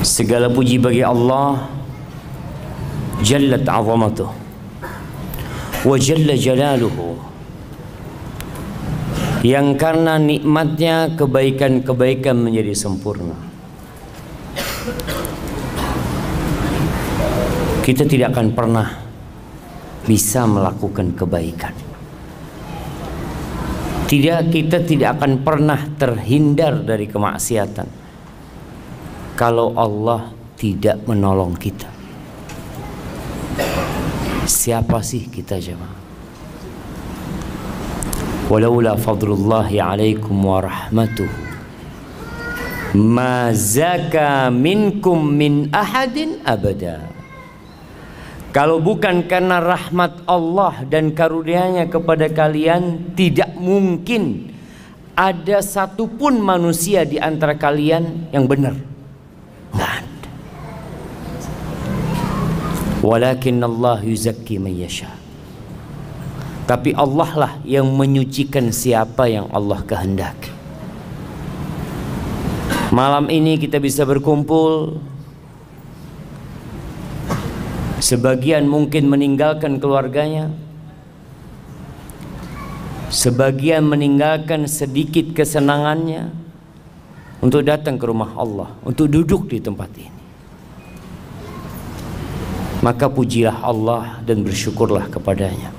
Segala puji bagi Allah Jallat azamatuh wa jalla jalaluhu, yang karena nikmatnya kebaikan-kebaikan menjadi sempurna. Kita tidak akan pernah bisa melakukan kebaikan. Kita tidak akan pernah terhindar dari kemaksiatan kalau Allah tidak menolong kita. Siapa sih kita jemaah? Walaula fadlullahi alaikum wa rahmatuhu ma zaka minkum min ahadin abada. Kalau bukan karena rahmat Allah dan karunia-Nya kepada kalian, tidak mungkin ada satupun manusia di antara kalian yang benar. Nggak ada. Walakin Allah yuzakki man yasha. Tapi Allah lah yang menyucikan siapa yang Allah kehendaki. Malam ini kita bisa berkumpul. Sebagian mungkin meninggalkan keluarganya, sebagian meninggalkan sedikit kesenangannya untuk datang ke rumah Allah, untuk duduk di tempat ini. Maka pujilah Allah dan bersyukurlah kepadanya.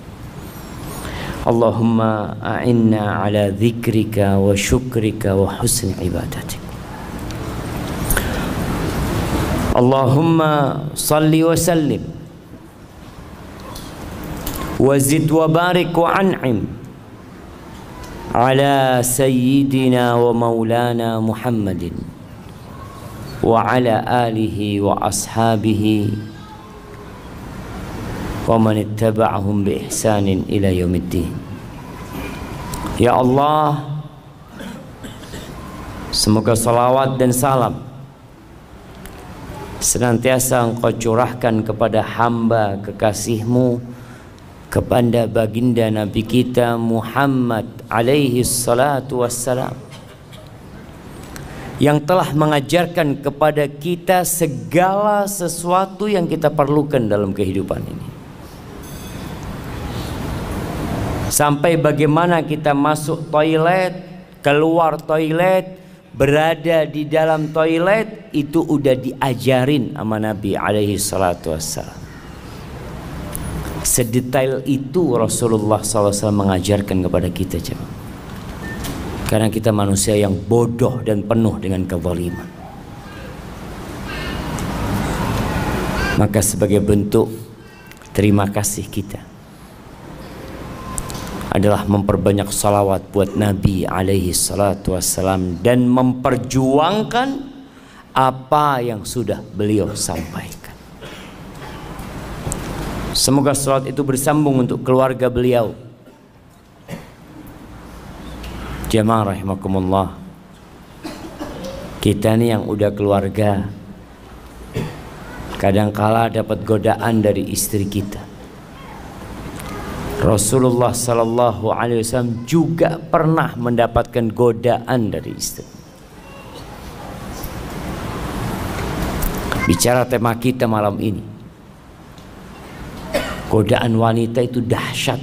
Allahumma a'inna ala dzikrika wa syukrika wa husni ibadatik. Allahumma salli wa sallim wa zid wa barik wa an'im ala sayyidina wa maulana Muhammadin wa ala alihi wa ashabihi wa man ittaba'ahum bi ihsanin ila yaumiddin. Ya Allah, semoga salawat dan salam senantiasa Engkau curahkan kepada hamba kekasih-Mu, kepada baginda Nabi kita Muhammad alaihi salatu wassalam, yang telah mengajarkan kepada kita segala sesuatu yang kita perlukan dalam kehidupan ini. Sampai bagaimana kita masuk toilet, keluar toilet, berada di dalam toilet, itu udah diajarin sama Nabi alaihi salatu wassalam. Sedetail itu Rasulullah SAW mengajarkan kepada kita, jemaah. Karena kita manusia yang bodoh dan penuh dengan kezaliman. Maka sebagai bentuk terima kasih kita adalah memperbanyak salawat buat Nabi alaihi salatu wassalam dan memperjuangkan apa yang sudah beliau sampaikan. Semoga salawat itu bersambung untuk keluarga beliau. Jemaah rahimakumullah, kita nih yang udah keluarga kadangkala dapat godaan dari istri kita. Rasulullah sallallahu alaihi wasallam juga pernah mendapatkan godaan dari istri. Bicara tema kita malam ini, godaan wanita itu dahsyat.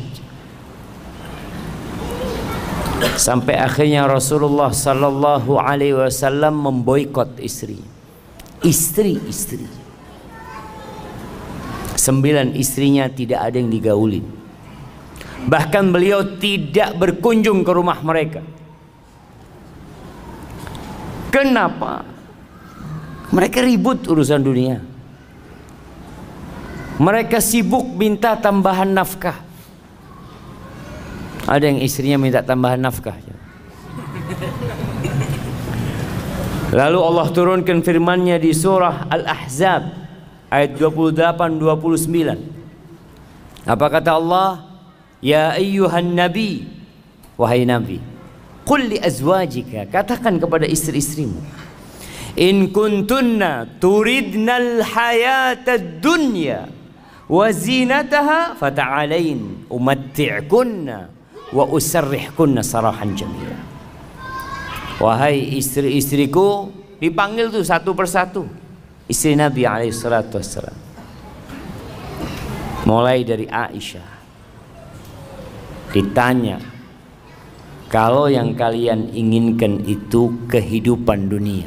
Sampai akhirnya Rasulullah sallallahu alaihi wasallam memboikot istri. Istri-istri. 9 istrinya tidak ada yang digaulin. Bahkan beliau tidak berkunjung ke rumah mereka. Kenapa? Mereka ribut urusan dunia. Mereka sibuk minta tambahan nafkah. Ada yang istrinya minta tambahan nafkah. Lalu Allah turunkan firman-Nya di surah Al-Ahzab ayat 28-29. Apa kata Allah? Ya ayyuhan nabi, wahai nabi, qul li azwajika, katakan kepada istri-istrimu, in kuntunna turidnal hayatad dunya wa zinataha fata'alain umatti'kunna wa usarrihkunna sarahan jamila. Wahai istri-istriku, dipanggil tuh satu persatu. istri Nabi alaihissalatu wassalam. Mulai dari Aisyah ditanya, kalau yang kalian inginkan itu kehidupan dunia,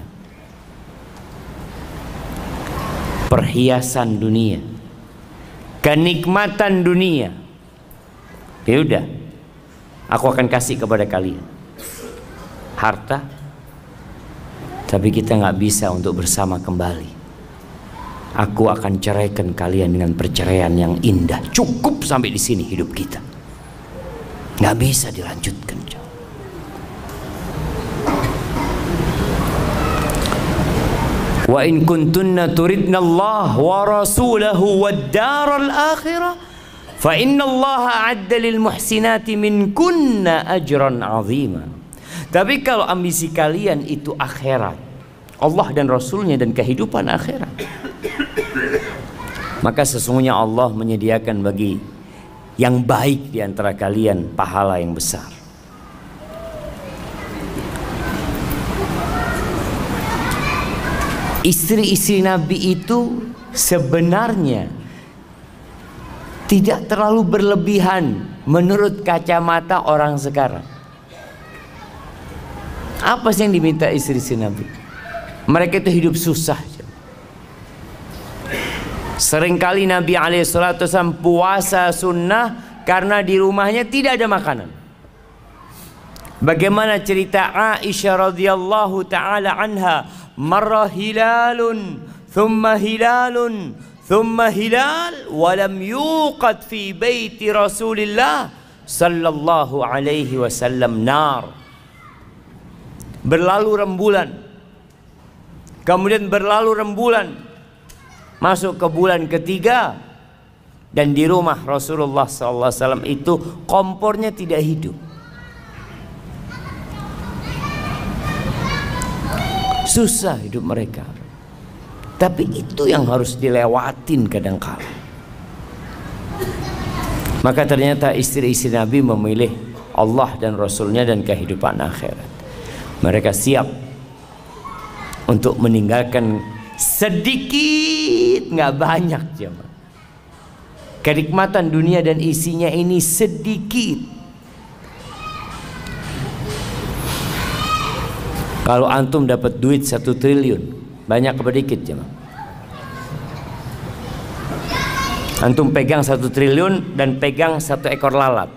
perhiasan dunia, kenikmatan dunia, ya udah, aku akan kasih kepada kalian harta, tapi kita nggak bisa untuk bersama kembali. Aku akan ceraikan kalian dengan perceraian yang indah. Cukup sampai di sini hidup kita, nggak bisa dilanjutkan. Wa in kuntunna turidna Allah wa rasulahu wad daral akhirah fa inna Allah a'adda lil muhsinati minkunna ajran 'azima. Tapi kalau ambisi kalian itu akhirat, Allah dan Rasulnya dan kehidupan akhirat, maka sesungguhnya Allah menyediakan bagi yang baik di antara kalian pahala yang besar. Istri-istri Nabi itu sebenarnya tidak terlalu berlebihan menurut kacamata orang sekarang. Apa sih yang diminta istri-istri Nabi? Mereka itu hidup susah. Seringkali Nabi SAW puasa sunnah karena di rumahnya tidak ada makanan. Bagaimana cerita Aisyah radhiyallahu taala anha, marra hilalun thumma hilalun thumma hilal wa lam yuqad fi baiti Rasulillah sallallahu alaihi wasallam nar. Berlalu rembulan, kemudian berlalu rembulan, masuk ke bulan ketiga, dan di rumah Rasulullah SAW itu kompornya tidak hidup. Susah hidup mereka. Tapi itu yang harus dilewatin kadang-kala. Maka ternyata istri-istri Nabi memilih Allah dan Rasulnya dan kehidupan akhirat. Mereka siap untuk meninggalkan sedikit, nggak banyak jemaah. Kenikmatan dunia dan isinya ini sedikit. Kalau antum dapat duit 1 triliun, banyak apa dikit jemaah? Antum pegang 1 triliun dan pegang 1 ekor lalat,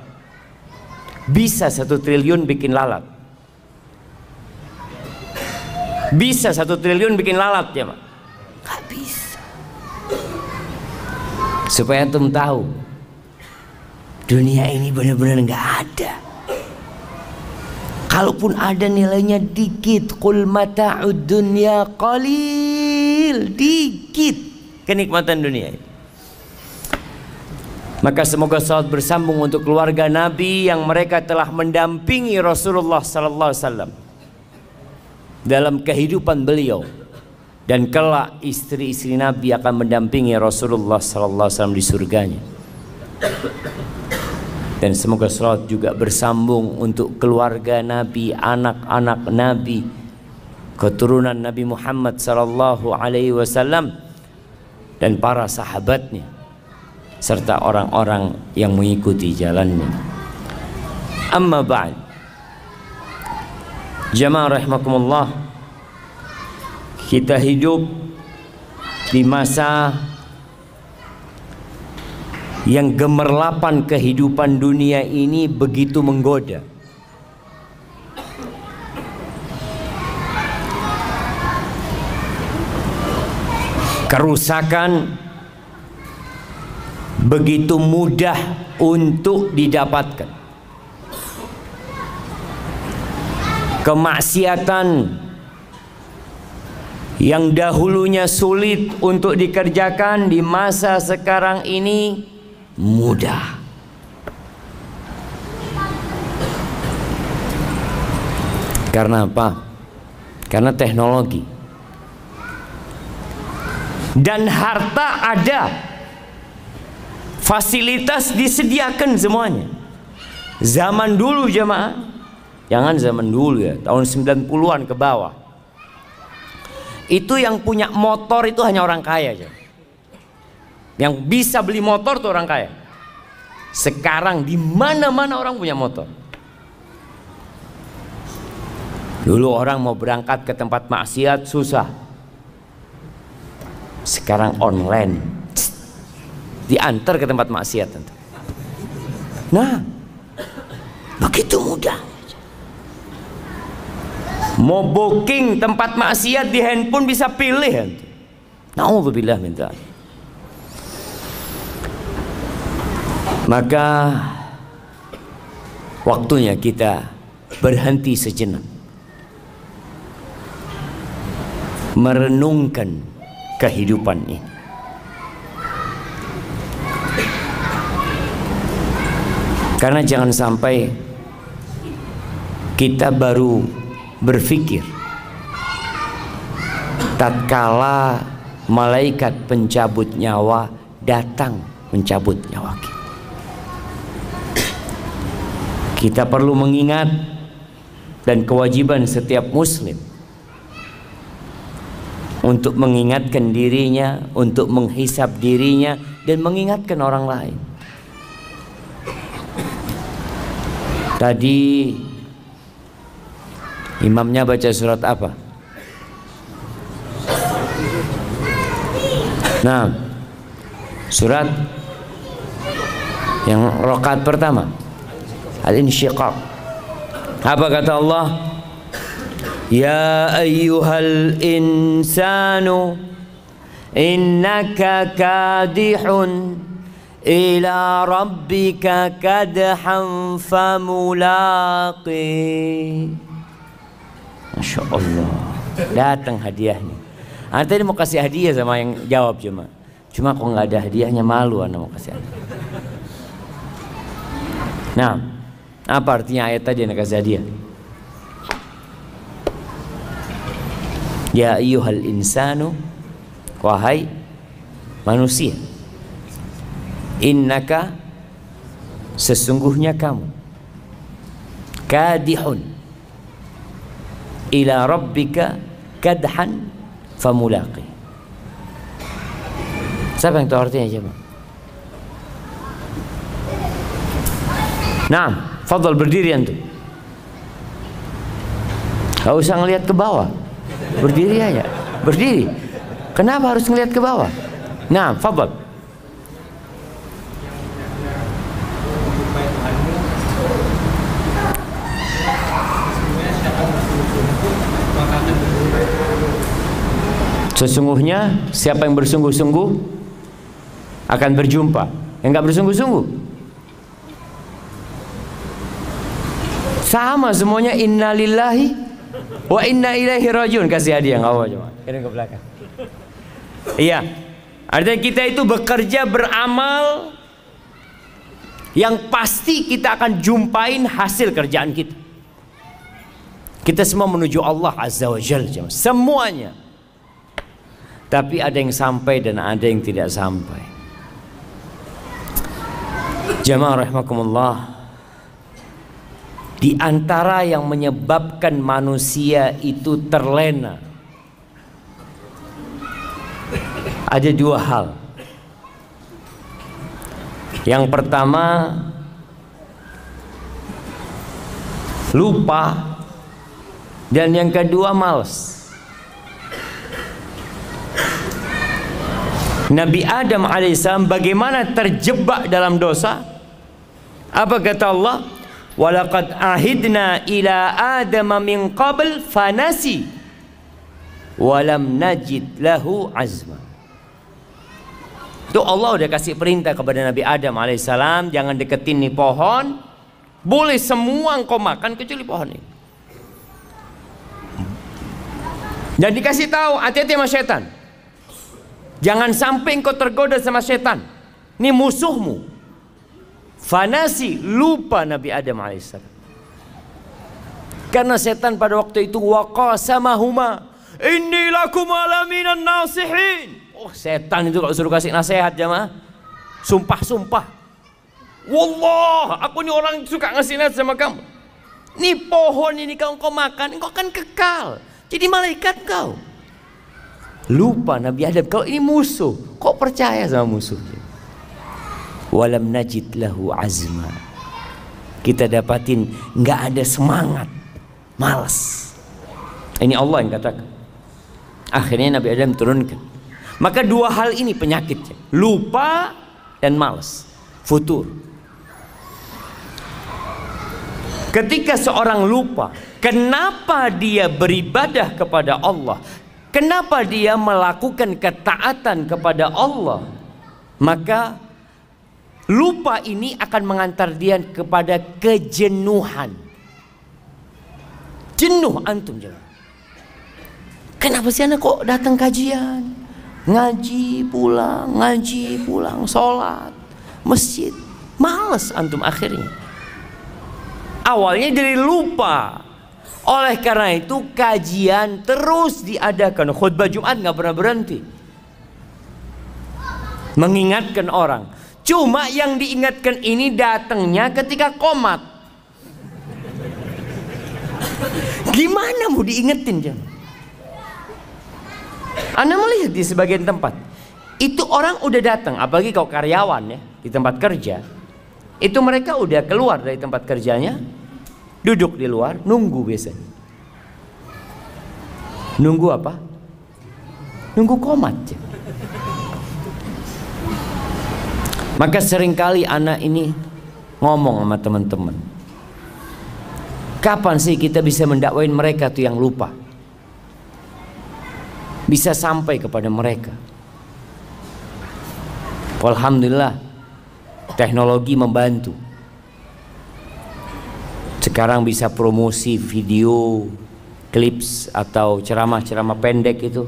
bisa 1 triliun bikin lalat? Bisa 1 triliun bikin lalat jemaah? Gak bisa. Supaya antum tahu, dunia ini benar-benar nggak ada. Kalaupun ada nilainya dikit. Qul mata'ud dunya qalil, dikit kenikmatan dunia ini. Maka semoga salat bersambung untuk keluarga Nabi yang mereka telah mendampingi Rasulullah sallallahu alaihi wasallam dalam kehidupan beliau, dan kelak istri-istri Nabi akan mendampingi Rasulullah sallallahu alaihi wasallam di surganya. Dan semoga salat juga bersambung untuk keluarga Nabi, anak-anak Nabi, keturunan Nabi Muhammad sallallahu alaihi wasallam, dan para sahabatnya serta orang-orang yang mengikuti jalannya. Amma ba'd, jamaah rahimakumullah, kita hidup di masa yang gemerlapan kehidupan dunia ini begitu menggoda. Kerusakan begitu mudah untuk didapatkan. Kemaksiatan yang dahulunya sulit untuk dikerjakan di masa sekarang ini mudah. Karena apa? Karena teknologi dan harta ada, fasilitas disediakan semuanya. Zaman dulu jemaah, jangan zaman dulu ya, tahun 90-an ke bawah, Itu yang punya motor itu hanya orang kaya aja. Yang bisa beli motor tuh orang kaya. Sekarang di mana-mana orang punya motor. Dulu orang mau berangkat ke tempat maksiat susah. Sekarang online, diantar ke tempat maksiat. Nah, begitu mudah. Mau booking tempat maksiat di handphone bisa pilih. Na'udzubillah min dzalik. Maka waktunya kita berhenti sejenak, merenungkan kehidupan ini. Karena jangan sampai kita baru berpikir tatkala malaikat pencabut nyawa datang mencabut nyawa kita. Kita perlu mengingat, dan kewajiban setiap muslim untuk mengingatkan dirinya, untuk menghisap dirinya, dan mengingatkan orang lain. Tadi imamnya baca surat apa? Nah, surat yang rakaat pertama, Al-Insyiqaq. Apa kata Allah? Ya ayyuhal insanu innaka kadihun ila rabbika kadhan famulaqi. Masya Allah, datang hadiahnya. Anda tadi mau kasih hadiah sama yang jawab, cuma kok nggak ada hadiahnya, malu Anda mau kasih hadiah. Nah, apa artinya ayat tadi yang kasih hadiah? Ya ayyuhal insanu, wahai manusia, innaka, sesungguhnya kamu, kadihun ila rabbika kadhan famulaqi. Siapa yang tahu artinya coba? Nah, fadhal berdiri antum. Gak usah ngelihat ke bawah, berdiri aja, berdiri. Kenapa harus ngelihat ke bawah? Nah, fadhal. Sesungguhnya siapa yang bersungguh-sungguh akan berjumpa. Yang nggak bersungguh-sungguh sama semuanya. Innalillahi wa inna ilaihi rajiun. Kasih hadiah nggak apa-apa, coba kirim ke belakang. Iya, artinya kita itu bekerja beramal yang pasti kita akan jumpain hasil kerjaan kita. Kita semua menuju Allah Azza wa Jalla, semuanya. Tapi ada yang sampai dan ada yang tidak sampai. Jamaah rahimakumullah, di antara yang menyebabkan manusia itu terlena ada dua hal. Yang pertama, lupa, dan yang kedua, malas. Nabi Adam alaihissalam bagaimana terjebak dalam dosa? Apa kata Allah? Walaqad ahidna ila Adam min qabl fanasi walam najid lahu azma. Itu Allah udah kasih perintah kepada Nabi Adam alaihissalam, jangan deketin nih pohon, boleh semua engkau makan kecuali pohon ini. Dan dikasih tahu, hati-hati sama setan. Jangan sampai engkau tergoda sama setan. Ini musuhmu. Fanasi, lupa Nabi Adam alaihissalam. Karena setan pada waktu itu waqasamahuma inni lakum alaminan nasihin. Oh, setan itu kalau suruh kasih nasihat jamaah, sumpah-sumpah. Wallah, aku ini orang suka ngasih nasihat sama kamu. Ini pohon ini kalau engkau makan, engkau akan kekal jadi malaikat kau. Lupa Nabi Adam kalau ini musuh. Kok percaya sama musuhnya? Walam najid lahu azma. Kita dapatin nggak ada semangat, malas. Ini Allah yang katakan. Akhirnya Nabi Adam turunkan. Maka dua hal ini penyakitnya, lupa dan malas, futur. Ketika seorang lupa, kenapa dia beribadah kepada Allah? Kenapa dia melakukan ketaatan kepada Allah? Maka lupa ini akan mengantar dia kepada kejenuhan. Jenuh antum jangan. Kenapa sih anak kok datang kajian? Ngaji pulang, sholat, masjid. Males antum akhirnya. Awalnya dari lupa. Oleh karena itu kajian terus diadakan. Khutbah Jumat nggak pernah berhenti. Mengingatkan orang. Cuma yang diingatkan ini datangnya ketika qomat. Gimana mau diingetin jam? Anda melihat di sebagian tempat itu orang udah datang, apalagi kalau karyawan ya di tempat kerja, itu mereka udah keluar dari tempat kerjanya, duduk di luar, nunggu biasanya. Nunggu apa? Nunggu qomat. Maka seringkali anak ini ngomong sama teman-teman, kapan sih kita bisa mendakwain mereka tuh yang lupa? Bisa sampai kepada mereka. Alhamdulillah teknologi membantu. Sekarang bisa promosi video, clips atau ceramah-ceramah pendek itu.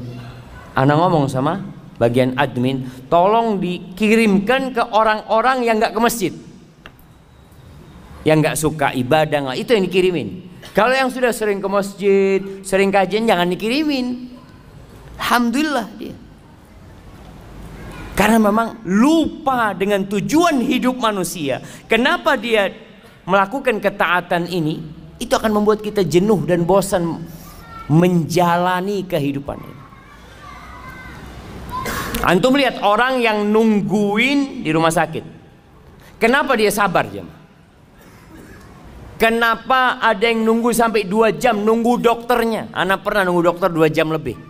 Ana ngomong sama bagian admin, tolong dikirimkan ke orang-orang yang nggak ke masjid, yang nggak suka ibadah, itu yang dikirimin. Kalau yang sudah sering ke masjid, sering kajian, jangan dikirimin. Alhamdulillah dia. Karena memang lupa dengan tujuan hidup manusia. Kenapa dia melakukan ketaatan ini? Itu akan membuat kita jenuh dan bosan menjalani kehidupan ini. Antum lihat orang yang nungguin di rumah sakit. Kenapa dia sabar jam? Kenapa ada yang nunggu sampai 2 jam nunggu dokternya? Anak pernah nunggu dokter 2 jam lebih.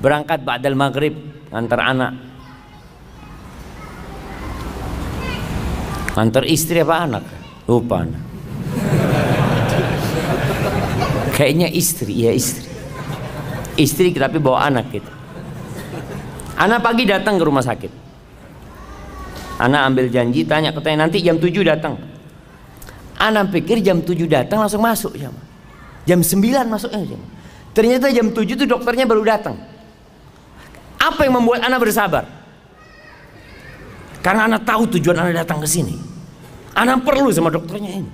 Berangkat ba'dal maghrib antar anak. Antar istri apa anak? Lupa anak. Kayaknya istri, ya istri. Istri tapi bawa anak gitu. Anak pagi datang ke rumah sakit. Anak ambil janji, tanya nanti jam 7 datang. Anak pikir jam 7 datang langsung masuk jam. Jam 9 masuknya jam. Ternyata jam 7 itu dokternya baru datang. Apa yang membuat anak bersabar? Karena anak tahu tujuan anak datang ke sini. Anak perlu sama dokternya ini.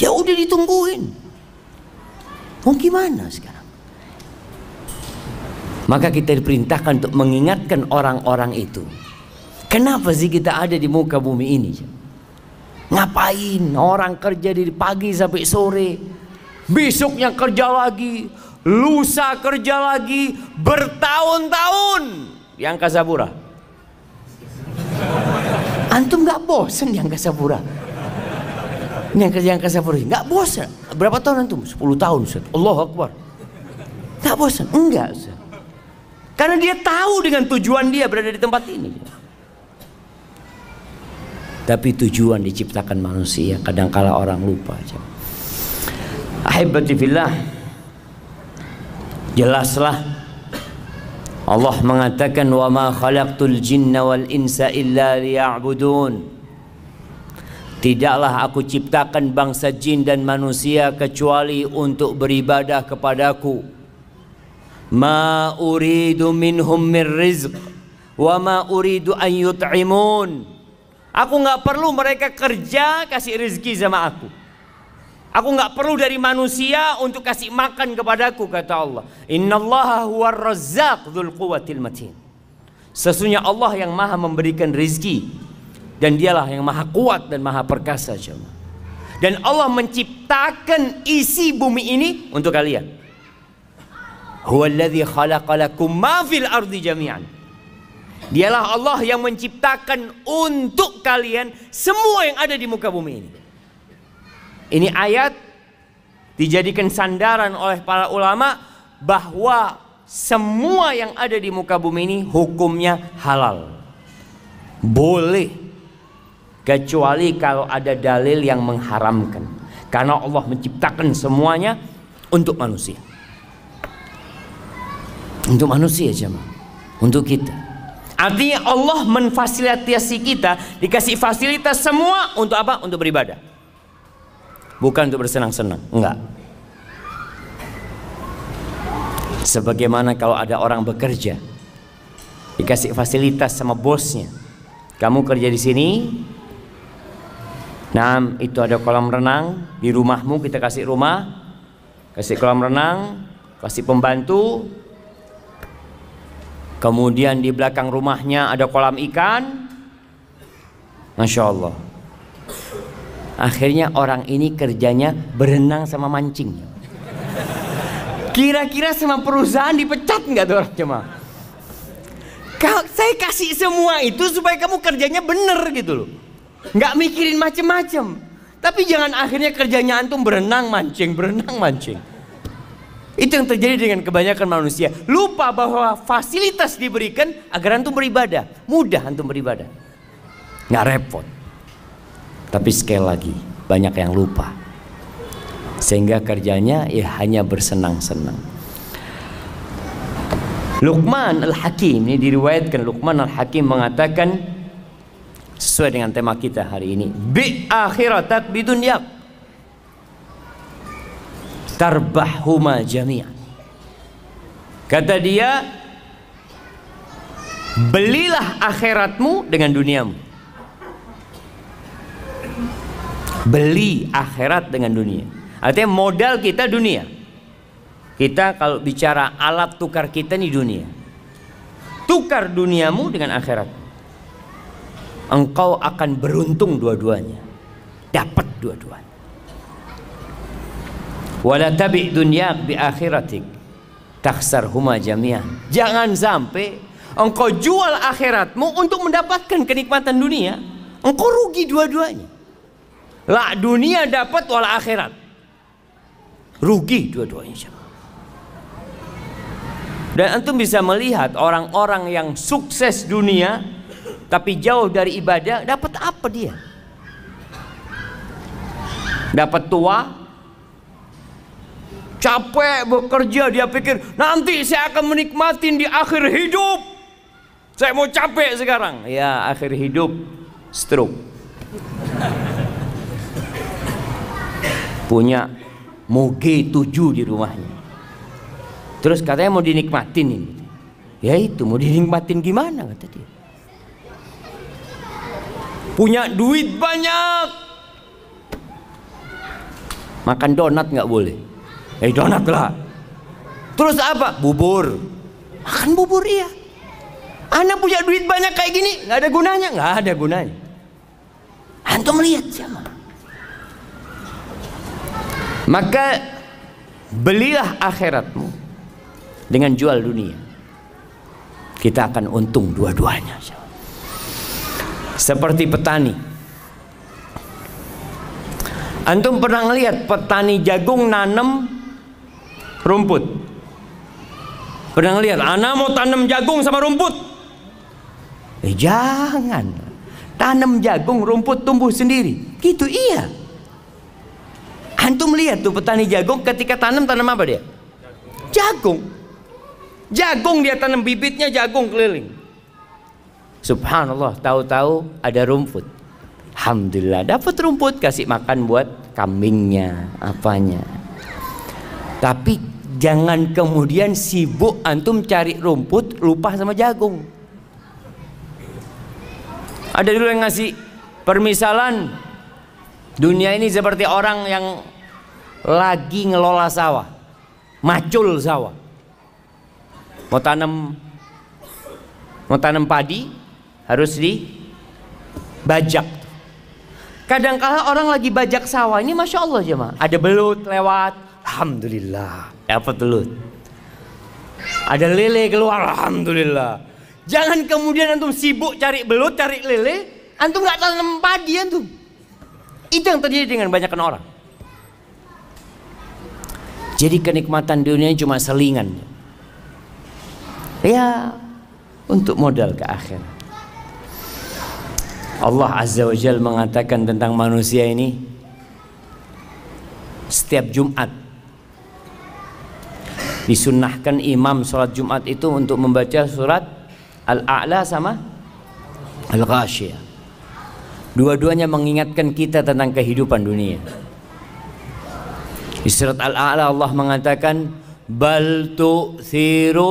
Ya udah ditungguin. Mau gimana sekarang? Maka kita diperintahkan untuk mengingatkan orang-orang itu. Kenapa sih kita ada di muka bumi ini? Ngapain? Orang kerja dari pagi sampai sore, besoknya kerja lagi, lusa kerja lagi, bertahun-tahun di Angkasa Pura. Antum nggak bosan di Angkasa Pura? Ini yang kerja Angkasa Pura nggak bosan? Berapa tahun antum? 10 tahun. Allahu Akbar. Nggak bosan? Enggak. Karena dia tahu dengan tujuan dia berada di tempat ini. Tapi tujuan diciptakan manusia, kadangkala orang lupa. Ahibati fillah, jelaslah Allah mengatakan wa ma khalaqtul jinna wal insa illa liya'budun. Tidaklah aku ciptakan bangsa jin dan manusia kecuali untuk beribadah kepadaku. Ma uridu minhum min rizq wa ma uridu an yut'imun. Aku nggak perlu mereka kerja kasih rezeki sama aku. Aku nggak perlu dari manusia untuk kasih makan kepadaku, kata Allah. Innallaha huwar razzaq dzul quwwatil matin. Sesungguhnya Allah yang maha memberikan rezeki dan dialah yang maha kuat dan maha perkasa. Dan Allah menciptakan isi bumi ini untuk kalian. Huwallazi khalaqalakum ma fil ardi jami'an. Dialah Allah yang menciptakan untuk kalian semua yang ada di muka bumi ini. Ini ayat dijadikan sandaran oleh para ulama bahwa semua yang ada di muka bumi ini hukumnya halal. Boleh, kecuali kalau ada dalil yang mengharamkan. Karena Allah menciptakan semuanya untuk manusia. Untuk manusia jemaah, untuk kita. Artinya Allah memfasilitasi kita, dikasih fasilitas semua untuk apa? Untuk beribadah. Bukan untuk bersenang-senang, enggak. Sebagaimana kalau ada orang bekerja, dikasih fasilitas sama bosnya. Kamu kerja di sini, nah itu ada kolam renang di rumahmu, kita kasih rumah, kasih kolam renang, kasih pembantu. Kemudian di belakang rumahnya ada kolam ikan. Masya Allah. Akhirnya orang ini kerjanya berenang sama mancing. Kira-kira sama perusahaan dipecat nggak tuh orang jemaah? Saya kasih semua itu supaya kamu kerjanya bener gitu loh. Nggak mikirin macem-macem. Tapi jangan akhirnya kerjanya antum berenang mancing, berenang mancing. Itu yang terjadi dengan kebanyakan manusia. Lupa bahwa fasilitas diberikan agar antum beribadah. Mudah antum beribadah, nggak repot. Tapi sekali lagi banyak yang lupa, sehingga kerjanya ya hanya bersenang-senang. Luqman Al-Hakim, ini diriwayatkan Luqman Al-Hakim mengatakan sesuai dengan tema kita hari ini, bi akhiratat bidunyak tarbahhuma jami'an. Kata dia, belilah akhiratmu dengan duniamu. Beli akhirat dengan dunia. Artinya modal kita dunia. Kita kalau bicara alat tukar kita nih dunia. Tukar duniamu dengan akhirat. Engkau akan beruntung dua-duanya. Dapat dua-duanya. Wala tabi' dunyak bi akhiratik takhsarhuma jami'an. Jangan sampai engkau jual akhiratmu untuk mendapatkan kenikmatan dunia. Engkau rugi dua-duanya. La dunia dapat wal akhirat. Rugi dua-duanya. Dan antum bisa melihat orang-orang yang sukses dunia tapi jauh dari ibadah, dapat apa dia? Dapat tua, capek bekerja, dia pikir nanti saya akan menikmatin di akhir hidup. Saya mau capek sekarang. Ya, akhir hidup stroke. Punya moge 7 di rumahnya. Terus katanya mau dinikmatin ini. Ya itu mau dinikmatin gimana kata dia. Punya duit banyak, makan donat nggak boleh. Donat lah. Terus apa? Bubur. Makan bubur iya. Anda punya duit banyak kayak gini, nggak ada gunanya, nggak ada gunanya. Antum lihat siapa? Maka belilah akhiratmu dengan jual dunia. Kita akan untung dua-duanya. Seperti petani. Antum pernah ngelihat petani jagung nanam rumput? Pernah ngelihat? Ana mau tanam jagung sama rumput? Jangan. Tanam jagung, rumput tumbuh sendiri. Gitu iya. Antum lihat tuh petani jagung ketika tanam apa dia? Jagung. Jagung dia tanam bibitnya, jagung keliling. Subhanallah, tahu-tahu ada rumput. Alhamdulillah dapat rumput, kasih makan buat kambingnya, apanya. Tapi jangan kemudian sibuk antum cari rumput, lupa sama jagung. Ada dulu yang ngasih permisalan, dunia ini seperti orang yang lagi ngelola sawah, macul sawah. Mau tanam padi harus dibajak. Kadang-kala orang lagi bajak sawah ini, masya Allah jemaah, ada belut lewat, alhamdulillah dapat belut. Ada lele keluar, alhamdulillah. Jangan kemudian antum sibuk cari belut, cari lele, antum nggak tanam padi antum. Itu yang terjadi dengan banyak orang. Jadi kenikmatan dunia cuma selingan. Ya, untuk modal ke akhirat. Allah Azza wa Jalla mengatakan tentang manusia ini, setiap Jumat disunnahkan imam sholat Jumat itu untuk membaca surat Al-A'la sama Al-Ghasyiyah. Dua-duanya mengingatkan kita tentang kehidupan dunia. Di surat Al-A'la Allah mengatakan, bal tu'thirunal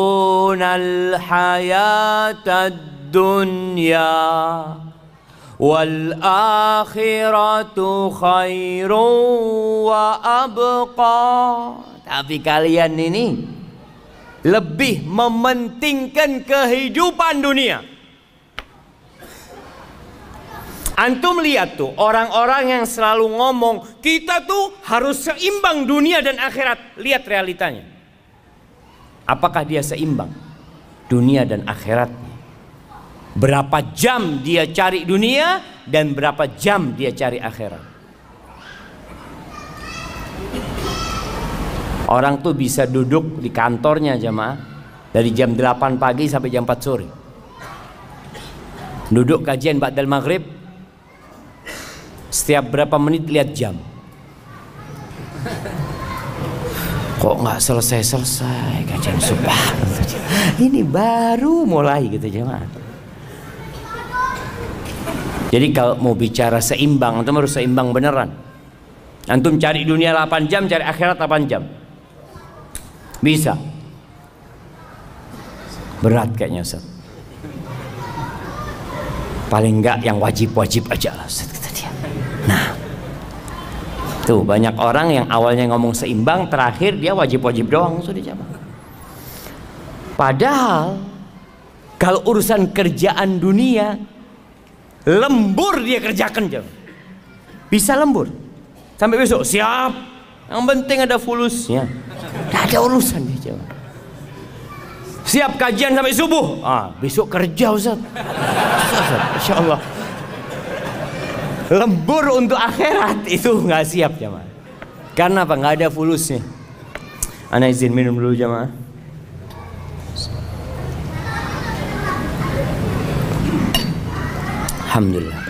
hayatad dunya wal akhiratu khairu wa abqa. Tapi kalian ini lebih mementingkan kehidupan dunia. Antum lihat tuh orang-orang yang selalu ngomong kita tuh harus seimbang dunia dan akhirat. Lihat realitanya. Apakah dia seimbang dunia dan akhiratnya? Berapa jam dia cari dunia dan berapa jam dia cari akhirat? Orang tuh bisa duduk di kantornya jamaah dari jam 8 pagi sampai jam 4 sore. Duduk kajian ba'dal maghrib, setiap berapa menit lihat jam. Kok nggak selesai-selesai kajian, subhanallah. Ini baru mulai gitu jemaah. Jadi kalau mau bicara seimbang, antum harus seimbang beneran. Antum cari dunia 8 jam, cari akhirat 8 jam. Bisa. Berat kayaknya Ustaz. Paling enggak yang wajib-wajib aja lah Ustaz, kata dia. Nah, tuh banyak orang yang awalnya ngomong seimbang, terakhir dia wajib-wajib doang sudah jamaah. Padahal kalau urusan kerjaan dunia, lembur dia kerjakan jamaah. Bisa lembur sampai besok siap. Yang penting ada fulusnya. Tidak ada urusan dia jamaah. Siap kajian sampai subuh. Besok kerja Ustaz. Insya Allah. Lembur untuk akhirat itu nggak siap jamaah. Karena apa? Nggak ada fulusnya. Ana izin minum dulu jamaah. Alhamdulillah.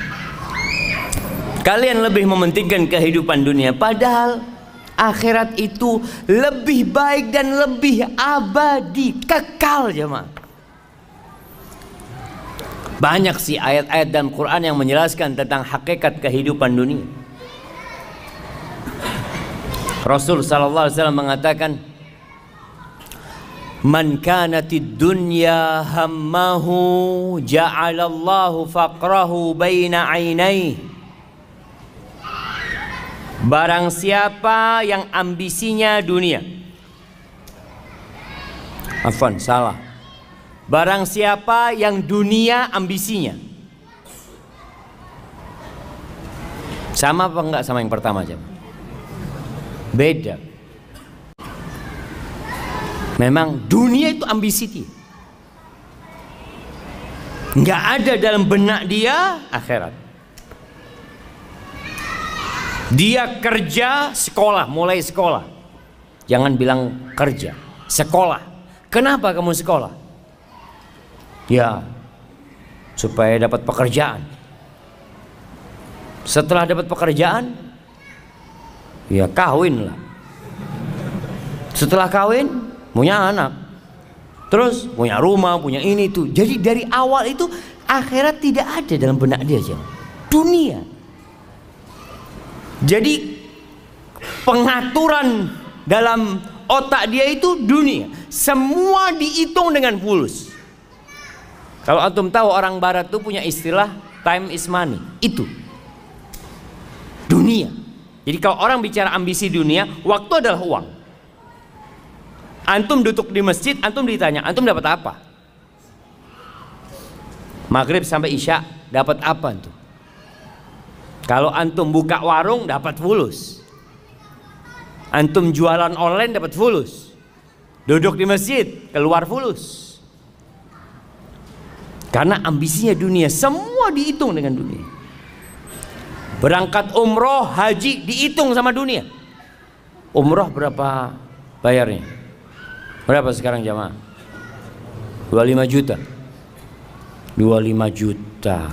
Kalian lebih mementingkan kehidupan dunia, padahal akhirat itu lebih baik dan lebih abadi, kekal jemaah. Banyak sih ayat-ayat dalam Quran yang menjelaskan tentang hakikat kehidupan dunia. Rasul sallallahu alaihi wasallam mengatakan, "Man kanatid dunya hammahu ja'alallahu faqrahu baina 'ainaihi." Barang siapa yang ambisinya dunia, salah. Barang siapa yang dunia ambisinya, sama apa enggak sama yang pertama aja? Beda. Memang dunia itu ambisi dia. Enggak ada dalam benak dia akhirat. Dia kerja, sekolah, mulai sekolah. Jangan bilang kerja, sekolah. Kenapa kamu sekolah? Ya, supaya dapat pekerjaan. Setelah dapat pekerjaan, ya kawin lah. Setelah kawin, punya anak. Terus punya rumah, punya ini tuh. Jadi dari awal itu akhirat tidak ada dalam benak dia aja. Dunia. Jadi pengaturan dalam otak dia itu dunia. Semua dihitung dengan fulus. Kalau antum tahu orang barat tuh punya istilah time is money. Itu dunia. Jadi kalau orang bicara ambisi dunia, waktu adalah uang. Antum duduk di masjid, antum ditanya, antum dapat apa? Maghrib sampai Isya dapat apa antum? Kalau antum buka warung dapat fulus. Antum jualan online dapat fulus. Duduk di masjid, keluar fulus. Karena ambisinya dunia, semua dihitung dengan dunia. Berangkat umroh, haji dihitung sama dunia. Umroh berapa bayarnya? Berapa sekarang jamaah? 25 juta. 25 juta.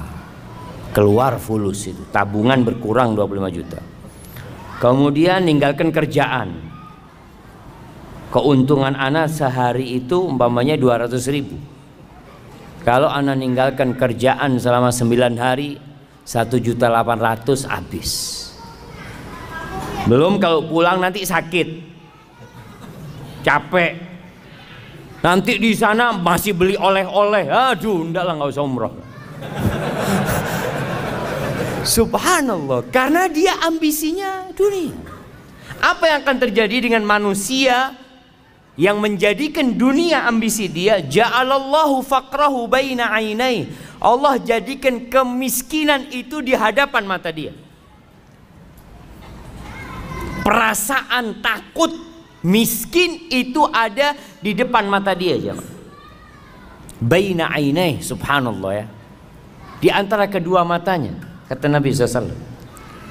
Keluar fulus itu. Tabungan berkurang 25 juta. Kemudian ninggalkan kerjaan. Keuntungan anak sehari itu umpamanya 200.000. Kalau anak ninggalkan kerjaan selama 9 hari, 1.800.000 habis. Belum kalau pulang nanti sakit, capek. Nanti di sana masih beli oleh-oleh. Aduh, enggak lah, nggak usah umroh. Subhanallah, karena dia ambisinya dunia. Apa yang akan terjadi dengan manusia yang menjadikan dunia ambisi dia? Ja'alallahu faqrahu baina ainai. Allah jadikan kemiskinan itu di hadapan mata dia. Perasaan takut miskin itu ada di depan mata dia, jemaah. Baina ainai, subhanallah ya. Di antara kedua matanya. Kata Nabi SAW,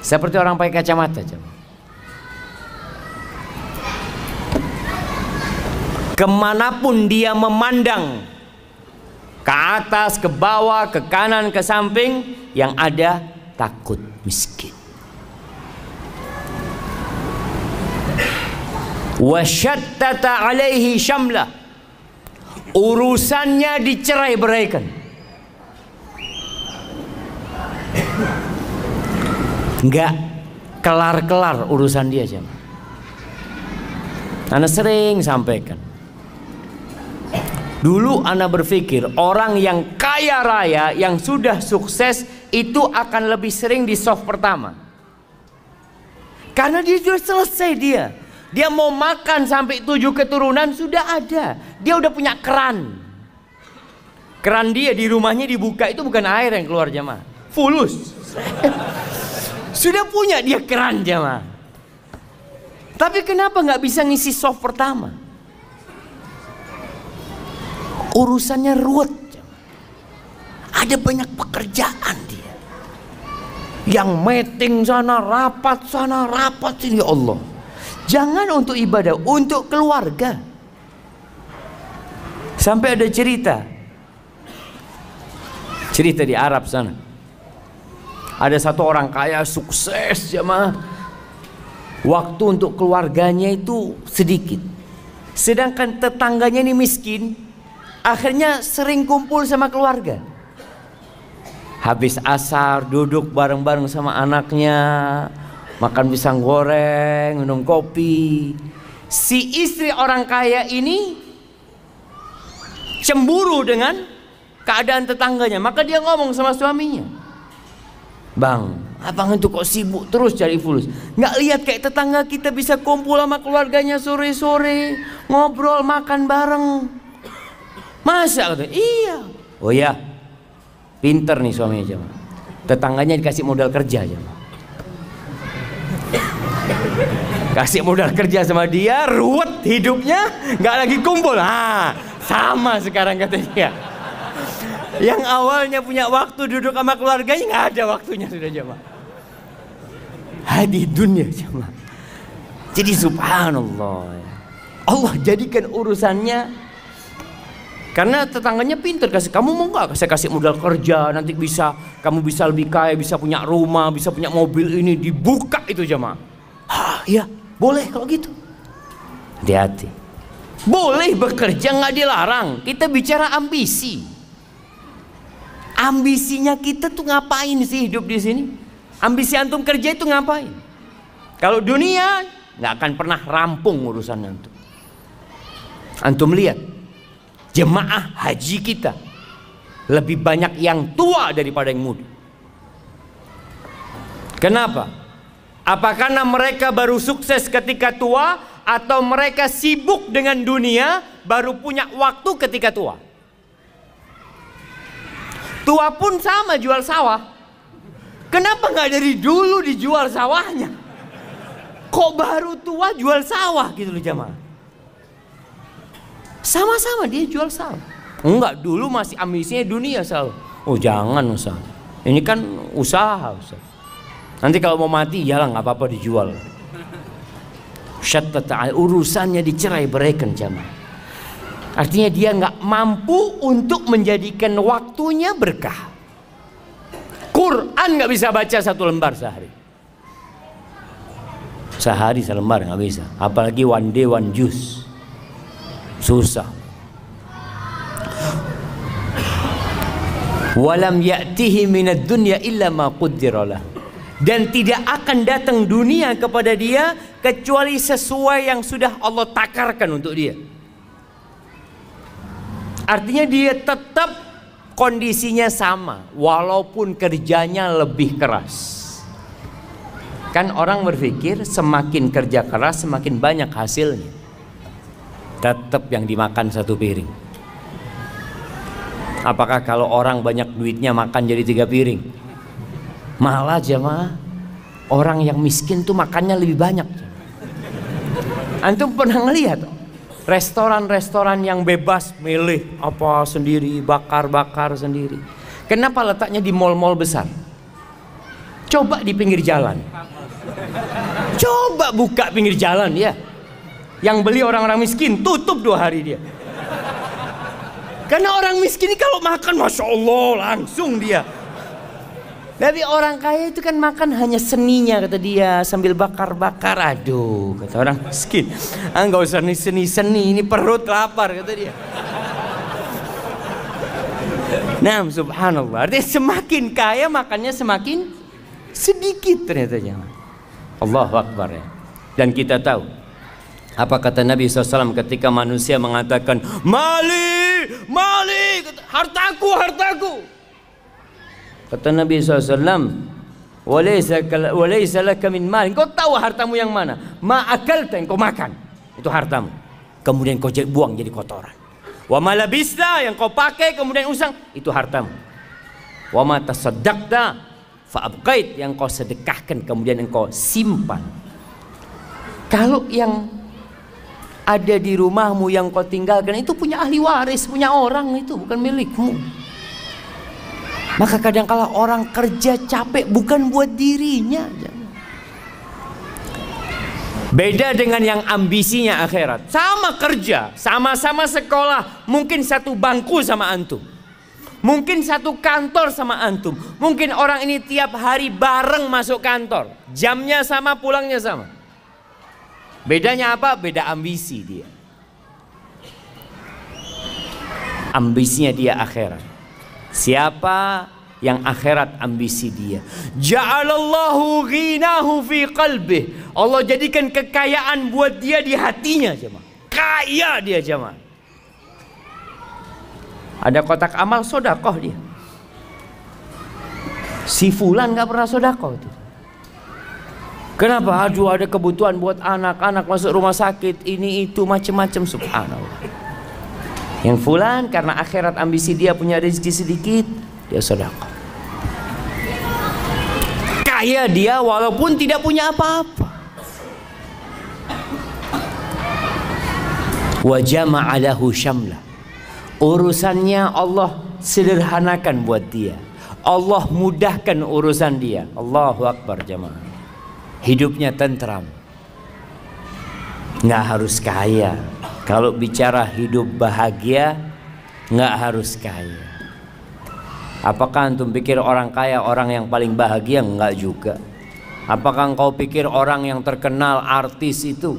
seperti orang pakai kacamata. Kemanapun dia memandang, ke atas, ke bawah, ke kanan, ke samping, yang ada takut miskin. Wasyattata alaihi syamlah, urusannya dicerai-beraikan. Enggak kelar-kelar urusan dia, jemaah. Ana sering sampaikan. Dulu ana berpikir orang yang kaya raya, yang sudah sukses itu akan lebih sering di soft pertama. Karena dia sudah selesai dia. Dia mau makan sampai 7 keturunan sudah ada. Dia udah punya keran. Keran dia di rumahnya dibuka itu bukan air yang keluar, jemaah. Fulus. Sudah punya dia keran, jemaah. Tapi kenapa nggak bisa ngisi soft pertama? Urusannya ruwet, jemaah. Ada banyak pekerjaan dia. Yang meeting sana, rapat sini, ya Allah. Jangan untuk ibadah, untuk keluarga. Sampai ada cerita di Arab sana. Ada satu orang kaya sukses, jemaah. Waktu untuk keluarganya itu sedikit. Sedangkan tetangganya ini miskin. Akhirnya sering kumpul sama keluarga. Habis asar duduk bareng-bareng sama anaknya, makan pisang goreng, minum kopi. Si istri orang kaya ini cemburu dengan keadaan tetangganya. Maka dia ngomong sama suaminya, "Bang, abang itu kok sibuk terus cari fulus? Nggak lihat kayak tetangga kita bisa kumpul sama keluarganya sore-sore, ngobrol, makan bareng. Masa?" Kata, "Iya." Oh ya, pinter nih suaminya, jemaah. Tetangganya dikasih modal kerja, jemaah. Kasih modal kerja sama dia, ruwet hidupnya, nggak lagi kumpul. Sama sekarang katanya. Yang awalnya punya waktu duduk sama keluarganya, nggak ada waktunya sudah, jemaah. Hadi dunia, jemaah. Jadi subhanallah, Allah jadikan urusannya. Karena tetangganya pintar, kasih, "Kamu mau nggak saya kasih modal kerja, nanti kamu bisa lebih kaya, bisa punya rumah, bisa punya mobil ini." Dibuka itu, jemaah. Iya, boleh kalau gitu. Hati-hati. Boleh bekerja, nggak dilarang. Kita bicara ambisi. Ambisinya kita tuh ngapain sih hidup di sini? Ambisi antum kerja itu ngapain? Kalau dunia nggak akan pernah rampung urusan antum. Antum lihat jemaah haji kita lebih banyak yang tua daripada yang muda. Kenapa? Apa karena mereka baru sukses ketika tua, atau mereka sibuk dengan dunia baru punya waktu ketika tua? Tua pun sama jual sawah. Kenapa nggak dari dulu dijual sawahnya? Kok baru tua jual sawah gitu loh, jemaah. Sama-sama dia jual saham. Enggak, dulu masih ambisinya dunia selalu. Oh jangan Ustaz, ini kan usaha Ustaz. Nanti kalau mau mati ya nggak apa-apa dijual. Urusannya dicerai beraikan jamaah. Artinya dia nggak mampu untuk menjadikan waktunya berkah. Quran nggak bisa baca 1 lembar sehari. Sehari selembar nggak bisa. Apalagi one day one juice. Susah. Walam ya'tihi minad dunya illa ma qaddara lah. Dan tidak akan datang dunia kepada dia kecuali sesuai yang sudah Allah takarkan untuk dia. Artinya dia tetap kondisinya sama walaupun kerjanya lebih keras. Kan orang berpikir semakin kerja keras semakin banyak hasilnya. Tetap yang dimakan 1 piring. Apakah kalau orang banyak duitnya makan jadi 3 piring? Malah jemaah, orang yang miskin tuh makannya lebih banyak. Antum pernah ngelihat restoran-restoran yang bebas milih apa sendiri, bakar-bakar sendiri. Kenapa letaknya di mall-mall besar? Coba di pinggir jalan. Coba buka pinggir jalan ya. Yang beli orang-orang miskin, tutup 2 hari dia. Karena orang miskin ini kalau makan Masya Allah langsung dia. Tapi orang kaya itu kan makan hanya seninya kata dia, sambil bakar-bakar. Aduh kata orang miskin, nggak usah seni-seni, ini perut lapar kata dia. Nah subhanallah, artinya semakin kaya makannya semakin sedikit ternyata jangan. Allahu Akbar ya. Dan kita tahu apa kata Nabi SAW ketika manusia mengatakan mali, mali, hartaku, hartaku. Kata Nabi SAW, walaysa laka min mal. Kau tahu hartamu yang mana? Ma akalta, yang kau makan, itu hartamu. Kemudian kau buang jadi kotoran. Wa ma labista, yang kau pakai kemudian usang, itu hartamu. Wa ma tasaddaqta fa abqait, yang kau sedekahkan kemudian engkau simpan. Kalau yang ada di rumahmu yang kau tinggalkan itu punya ahli waris, punya orang, itu bukan milikmu. Maka kadang-kala orang kerja capek bukan buat dirinya. Beda dengan yang ambisinya akhirat. Sama kerja, sama-sama sekolah, mungkin satu bangku sama antum, mungkin satu kantor sama antum. Mungkin orang ini tiap hari bareng masuk kantor, jamnya sama, pulangnya sama. Bedanya apa? Beda ambisi dia. Ambisinya dia akhirat. Siapa yang akhirat ambisi dia? Ja'alallahu ghinahu fi qalbih. Allah jadikan kekayaan buat dia di hatinya jemaah. Kaya dia jemaah. Ada kotak amal sodakoh dia. Si fulan gak pernah sodakoh itu. Kenapa? Aduh ada kebutuhan buat anak-anak masuk rumah sakit, ini itu macam-macam, subhanallah. Yang fulan karena akhirat ambisi dia punya rezeki sedikit, dia sedekah. Kaya dia walaupun tidak punya apa-apa. Wa jama'a lahu syamla. Urusannya Allah sederhanakan buat dia. Allah mudahkan urusan dia. Allahu Akbar jamaah. Hidupnya tentram. Nggak harus kaya. Kalau bicara hidup bahagia, nggak harus kaya. Apakah antum pikir orang kaya orang yang paling bahagia? Enggak juga. Apakah engkau pikir orang yang terkenal artis itu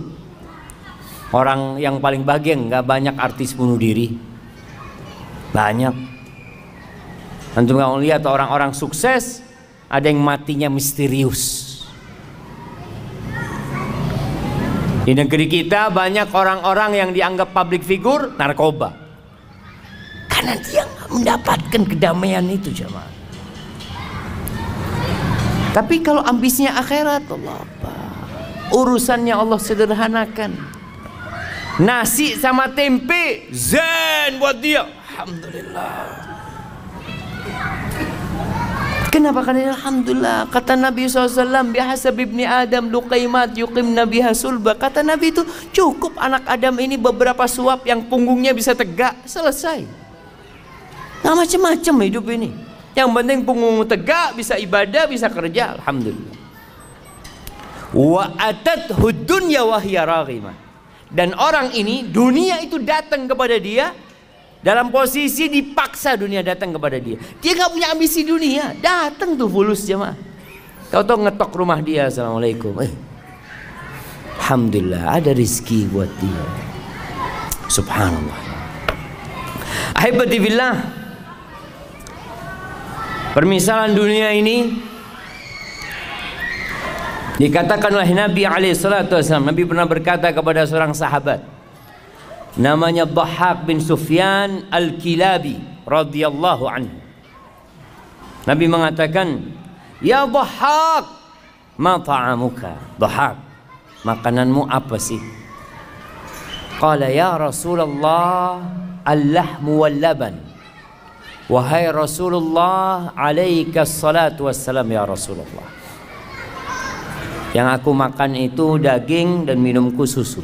orang yang paling bahagia? Enggak, banyak artis bunuh diri. Banyak. Antum nggak lihat orang-orang sukses ada yang matinya misterius. Di negeri kita banyak orang-orang yang dianggap public figure narkoba. Karena dia nggak mendapatkan kedamaian itu jemaah. Tapi kalau ambisinya akhirat, Allah apa? Urusannya Allah sederhanakan. Nasi sama tempe zen buat dia. Alhamdulillah. Kenapa? Karena alhamdulillah kata Nabi SAW, bihasab ibni Adam luqaimat yuqimna biha sulba. Kata Nabi itu cukup anak Adam ini beberapa suap yang punggungnya bisa tegak, selesai. Nggak macam-macam hidup ini. Yang penting punggung tegak, bisa ibadah, bisa kerja, alhamdulillah. Wa atathu dunya wa hiya raghimah. Dan orang ini dunia itu datang kepada dia dalam posisi dipaksa, dunia datang kepada dia. Dia nggak punya ambisi dunia, datang tuh fulus jemaah. Kau tahu ngetok rumah dia, assalamualaikum. Alhamdulillah ada rezeki buat dia. Subhanallah. Ahibati billah, permisalan dunia ini dikatakan oleh Nabi SAW. Nabi pernah berkata kepada seorang sahabat, namanya Dhahhak bin Sufyan Al-Kilabi radhiyallahu anhu. Nabi mengatakan, "Ya Dhahhak, ma ta'amuka?" Dhahhak, makananmu apa sih? Qala ya Rasulullah, al-lahmu wal laban. Wahai Rasulullah, alaika salatu wassalam ya Rasulullah. Yang aku makan itu daging dan minumku susu.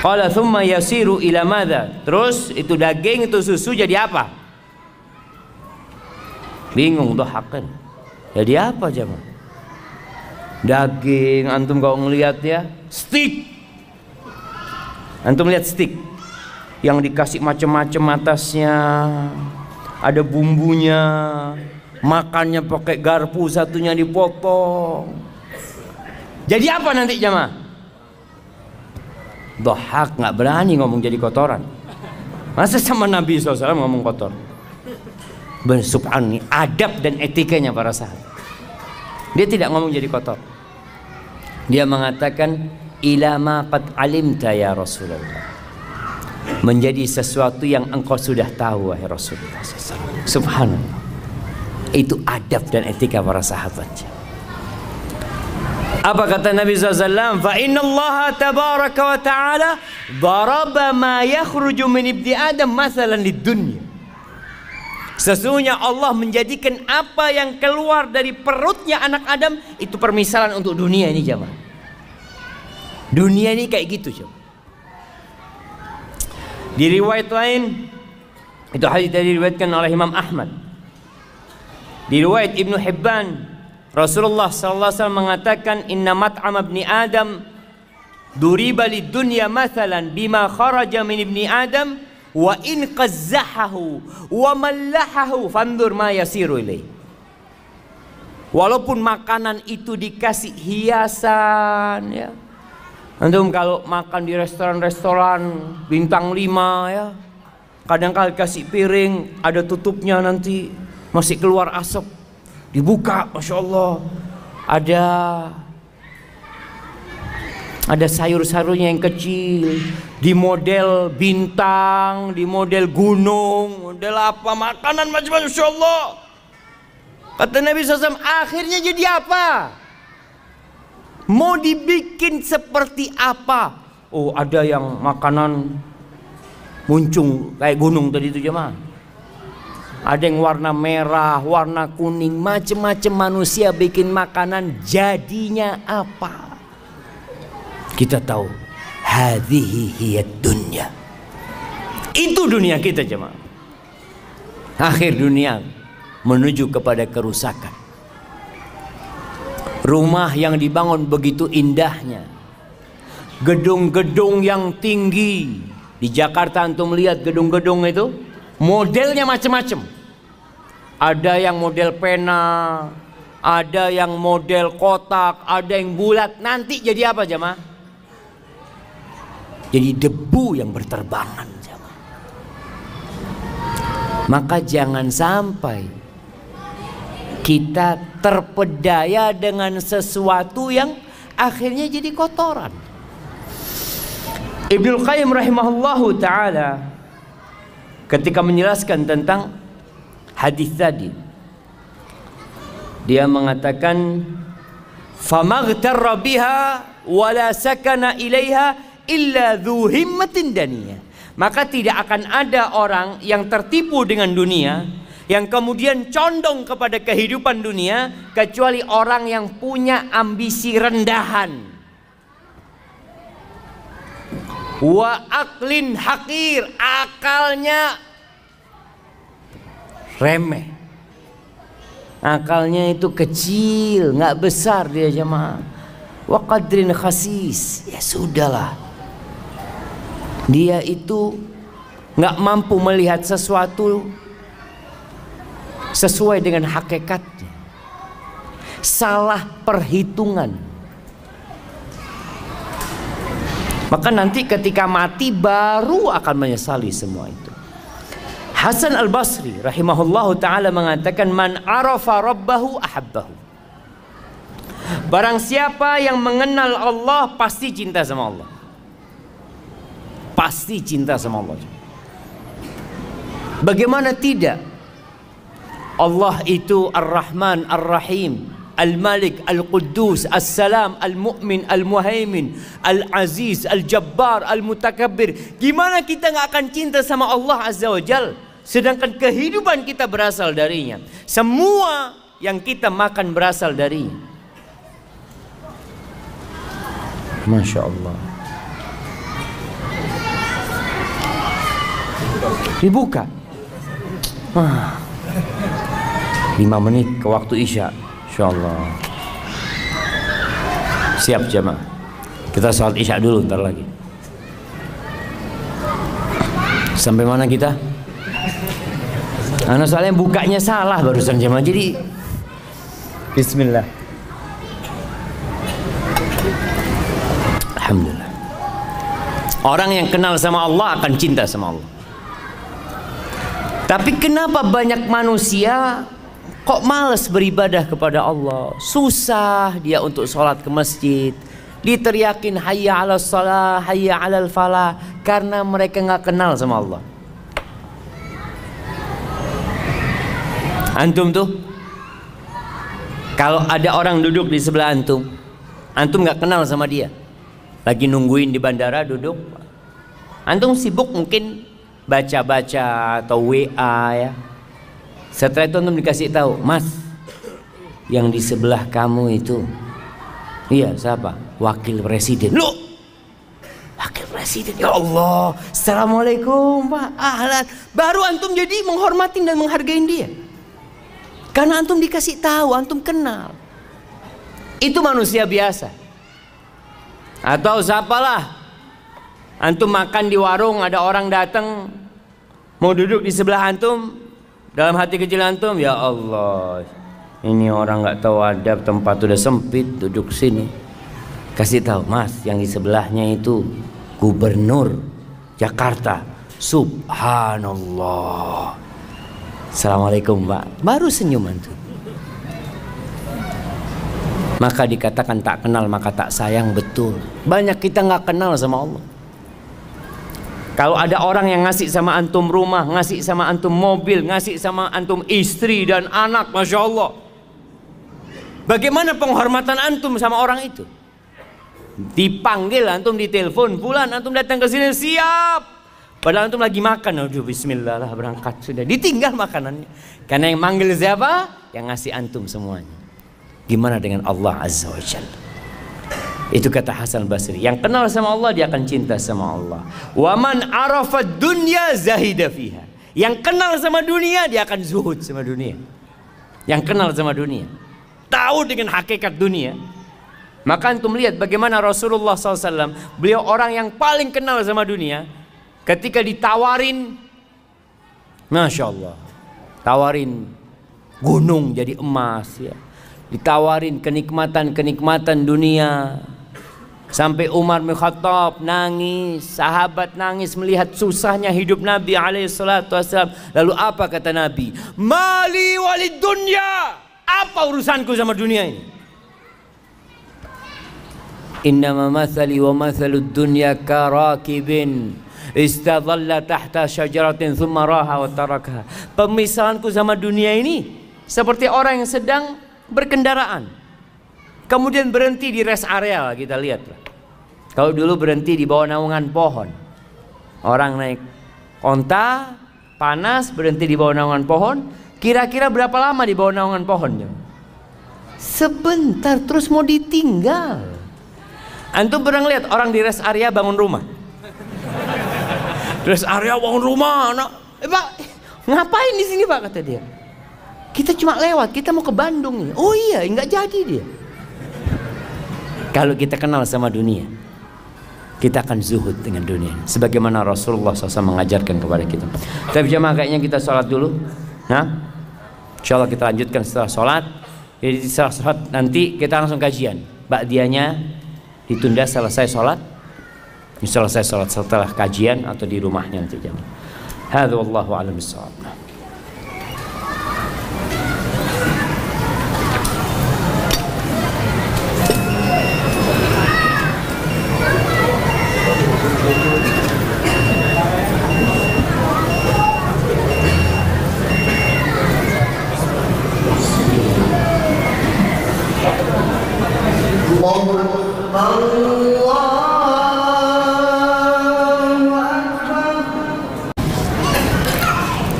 Qala thumma yasiru ila madza? Terus itu daging, itu susu jadi apa? Bingung Dhahhak kan. Jadi apa jemaah? Daging, antum kalau ngelihat ya, steak. Antum lihat steak yang dikasih macam-macam atasnya, ada bumbunya, makannya pakai garpu, satunya dipotong. Jadi apa nanti jemaah? Dhahhak nggak berani ngomong jadi kotoran. Masa sama Nabi SAW ngomong kotor? Subhanallah, adab dan etikanya para sahabat. Dia tidak ngomong jadi kotor. Dia mengatakan, ila ma qad alimta ya Rasulullah. Menjadi sesuatu yang engkau sudah tahu wahai Rasulullah SAW. Subhanallah. Itu adab dan etika para sahabat. Apa kata Nabi SAW? Fa inna Allah tabaraka wa ta'ala daraba ma yakhruju min ibni Adam masalan lid dunya. Sesungguhnya Allah menjadikan apa yang keluar dari perutnya anak Adam itu permisalan untuk dunia ini jemaah. Dunia ini kayak gitu jemaah. Di riwayat lain, itu hadis tadi diriwayatkan oleh Imam Ahmad. Di riwayat Ibnu Hibban, Rasulullah SAW mengatakan, inna mat'am ibni Adam duriba lid dunya mathalan bima kharaja min ibni Adam wa in qazzahahu wa mallahahu fandur ma yasiru ilaih. Walaupun makanan itu dikasih hiasan ya. Antum kalau makan di restoran-restoran bintang 5 ya, kadang-kadang kasih piring ada tutupnya, nanti masih keluar asap, dibuka, masya Allah, ada sayur-sayurnya yang kecil, di model bintang, di model gunung, model apa, makanan macam-macam, masya Allah. Kata Nabi SAW, akhirnya jadi apa? Mau dibikin seperti apa? Oh, ada yang makanan muncung kayak gunung tadi itu jemaah. Ada yang warna merah, warna kuning, macam-macam manusia bikin makanan, jadinya apa? Kita tahu, hadhihi hiyad dunya. Itu dunia kita jemaah. Akhir dunia menuju kepada kerusakan. Rumah yang dibangun begitu indahnya, gedung-gedung yang tinggi. Di Jakarta antum lihat gedung-gedung itu modelnya macam-macam. Ada yang model pena, ada yang model kotak, ada yang bulat. Nanti jadi apa jemaah? Jadi debu yang berterbangan jemaah. Maka jangan sampai kita terpedaya dengan sesuatu yang akhirnya jadi kotoran. Ibnul Qayyim rahimahullahu ta'ala ketika menjelaskan tentang hadis tadi, dia mengatakan, famaghtarra biha wala sakana ilaiha illa dhu himmatin daniyah. Maka tidak akan ada orang yang tertipu dengan dunia yang kemudian condong kepada kehidupan dunia, kecuali orang yang punya ambisi rendahan. Wa aklin hakir, akalnya remeh, akalnya itu kecil, nggak besar dia jemaah. Wa qadrin khasis, ya sudahlah, dia itu nggak mampu melihat sesuatu sesuai dengan hakikatnya, salah perhitungan. Maka nanti ketika mati baru akan menyesali semua itu. Hasan al-Basri rahimahullahu ta'ala mengatakan, man arafa rabbahu ahabbahu. Barang siapa yang mengenal Allah pasti cinta sama Allah. Pasti cinta sama Allah. Bagaimana tidak? Allah itu Ar-Rahman Ar-Rahim, Al-Malik Al-Quddus, As-Salam, Al-Mu'min, Al-Muhaimin, Al-Aziz, Al-Jabbar, Al-Mutakabbir. Gimana kita nggak akan cinta sama Allah Azza wa Jal, sedangkan kehidupan kita berasal darinya, semua yang kita makan berasal darinya. Masya Allah. Dibuka 5 menit ke waktu Isya, insyaallah. Siap jemaah, kita sholat Isya dulu ntar lagi. Sampai mana kita? Karena soalnya bukanya salah barusan jemaah, jadi bismillah. Alhamdulillah. Orang yang kenal sama Allah akan cinta sama Allah. Tapi kenapa banyak manusia kok malas beribadah kepada Allah? Susah dia untuk sholat ke masjid, diteriakin hayya ala salah, hayya ala falah, karena mereka nggak kenal sama Allah. Antum tuh, kalau ada orang duduk di sebelah antum, antum nggak kenal sama dia, lagi nungguin di bandara duduk, antum sibuk mungkin baca-baca atau WA ya. Setelah itu antum dikasih tahu, Mas, yang di sebelah kamu itu, iya siapa? Wakil Presiden. Loh, Wakil Presiden, ya Allah, Assalamualaikum Pak, ahlan. Baru antum jadi menghormatin dan menghargain dia, karena antum dikasih tahu, antum kenal. Itu manusia biasa. Atau siapalah, antum makan di warung, ada orang datang mau duduk di sebelah antum, dalam hati kecil antum, ya Allah, ini orang nggak tahu adab, tempat udah sempit, duduk sini. Kasih tahu, Mas, yang di sebelahnya itu Gubernur Jakarta. Subhanallah. Assalamualaikum Pak. Baru senyum antum. Maka dikatakan tak kenal maka tak sayang, betul. Banyak kita nggak kenal sama Allah. Kalau ada orang yang ngasih sama antum rumah, ngasih sama antum mobil, ngasih sama antum istri dan anak, Masya Allah, bagaimana penghormatan antum sama orang itu? Dipanggil antum, ditelepon, bulan antum datang ke sini, siap. Padahal antum lagi makan, aduh bismillah lah berangkat sudah, ditinggal makanannya. Karena yang manggil siapa? Yang ngasih antum semuanya. Gimana dengan Allah Azza wa Jalla? Itu kata Hasan Basri, yang kenal sama Allah dia akan cinta sama Allah. Wa man arafa dunya zahida fiha. Yang kenal sama dunia dia akan zuhud sama dunia. Yang kenal sama dunia, tahu dengan hakikat dunia. Maka antum lihat bagaimana Rasulullah SAW, beliau orang yang paling kenal sama dunia. Ketika ditawarin, Masya Allah, tawarin gunung jadi emas ya, ditawarin kenikmatan-kenikmatan dunia. Sampai Umar bin Khattab nangis, sahabat nangis melihat susahnya hidup Nabi SAW. Lalu apa kata Nabi? Mali walid dunya. Apa urusanku sama dunia ini? Innama mathali wa mathalud dunya karakibin istadhalla tahta syajaratin thumma raha wa tarakaha. Pemisahanku sama dunia ini seperti orang yang sedang berkendaraan, kemudian berhenti di rest area. Kita lihat lah, kalau dulu berhenti di bawah naungan pohon, orang naik onta panas berhenti di bawah naungan pohon, Kira-kira berapa lama di bawah naungan pohonnya? Sebentar, terus mau ditinggal. Antum pernah lihat orang di rest area bangun rumah? Rest area bangun rumah, anak. Pak, ngapain di sini Pak, kata dia. Kita cuma lewat, kita mau ke Bandung nih. Oh iya, nggak jadi dia. Kalau kita kenal sama dunia, kita akan zuhud dengan dunia, sebagaimana Rasulullah SAW mengajarkan kepada kita. Tapi jemaah, kayaknya kita sholat dulu. Nah, insya Allah kita lanjutkan setelah sholat. Jadi setelah sholat nanti kita langsung kajian. Ba'diyahnya ditunda selesai sholat. Selesai sholat setelah kajian atau di rumahnya nanti jemaah. Hadza wallahu a'lam bissawab.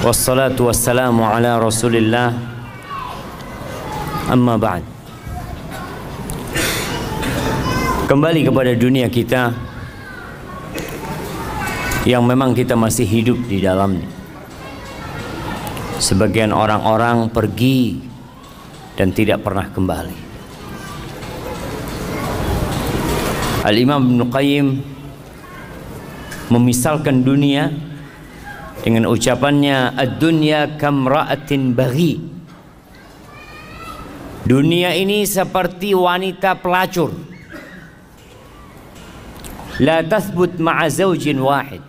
Wassalatu wassalamu ala Rasulillah. Amma ba'd. Kembali kepada dunia kita yang memang kita masih hidup di dalamnya. Sebagian orang-orang pergi dan tidak pernah kembali. Al-Imam Ibnu Qayyim memisalkan dunia dengan ucapannya, ad-dunya kamra'atin baghi. Dunia ini seperti wanita pelacur. La tathbut ma'a zawjin wahid.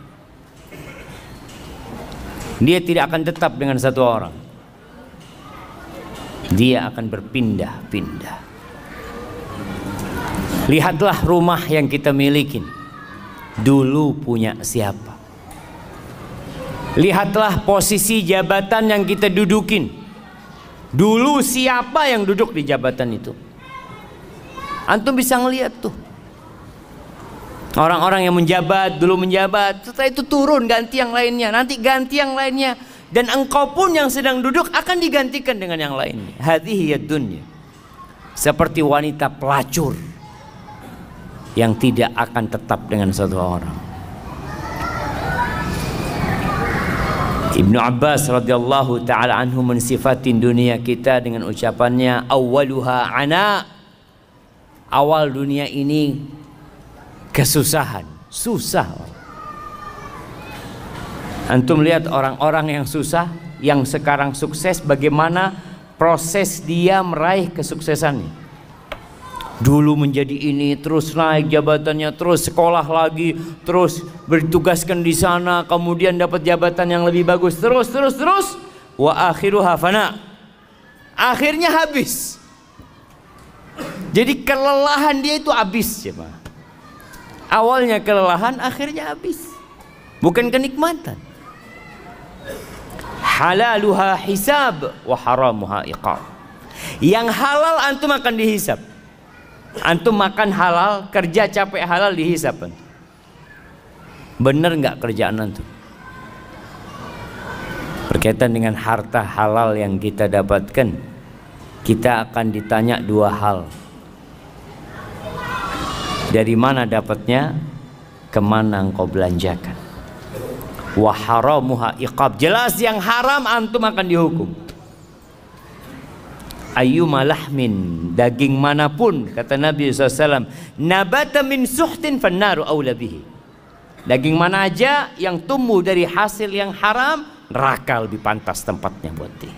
Dia tidak akan tetap dengan satu orang. Dia akan berpindah-pindah. Lihatlah rumah yang kita miliki. Dulu punya siapa? Lihatlah posisi jabatan yang kita dudukin. Dulu siapa yang duduk di jabatan itu? Antum bisa ngelihat tuh. Orang-orang yang menjabat, dulu menjabat, setelah itu turun ganti yang lainnya, nanti ganti yang lainnya. Dan engkau pun yang sedang duduk akan digantikan dengan yang lainnya. Hadhihi ad-dunya. Seperti wanita pelacur yang tidak akan tetap dengan satu orang. Ibnu Abbas radhiyallahu ta'ala anhu mensifatin dunia kita dengan ucapannya, awwaluha ana. Awal dunia ini kesusahan, susah. Antum lihat orang-orang yang susah, yang sekarang sukses, bagaimana proses dia meraih kesuksesannya. Dulu menjadi ini, terus naik jabatannya, terus sekolah lagi, terus bertugaskan di sana, kemudian dapat jabatan yang lebih bagus, terus. Wa akhiruha fana. Akhirnya habis. Jadi kelelahan dia itu habis, ya. Awalnya kelelahan, akhirnya habis. Bukan kenikmatan. Halaluha hisab wa haramuha iqab. Yang halal antum akan dihisab. Antum makan halal, kerja capek halal, dihisab. Bener nggak kerjaan antum? Berkaitan dengan harta halal yang kita dapatkan, kita akan ditanya dua hal. Dari mana dapatnya? Kemana engkau belanjakan? Wa haramuha iqab. Jelas yang haram antum akan dihukum. Ayyuma lahmin, daging manapun, kata Nabi SAW, nabata min suhtin fannaru awla bihi. Daging mana aja yang tumbuh dari hasil yang haram, neraka lebih pantas tempatnya buat dia.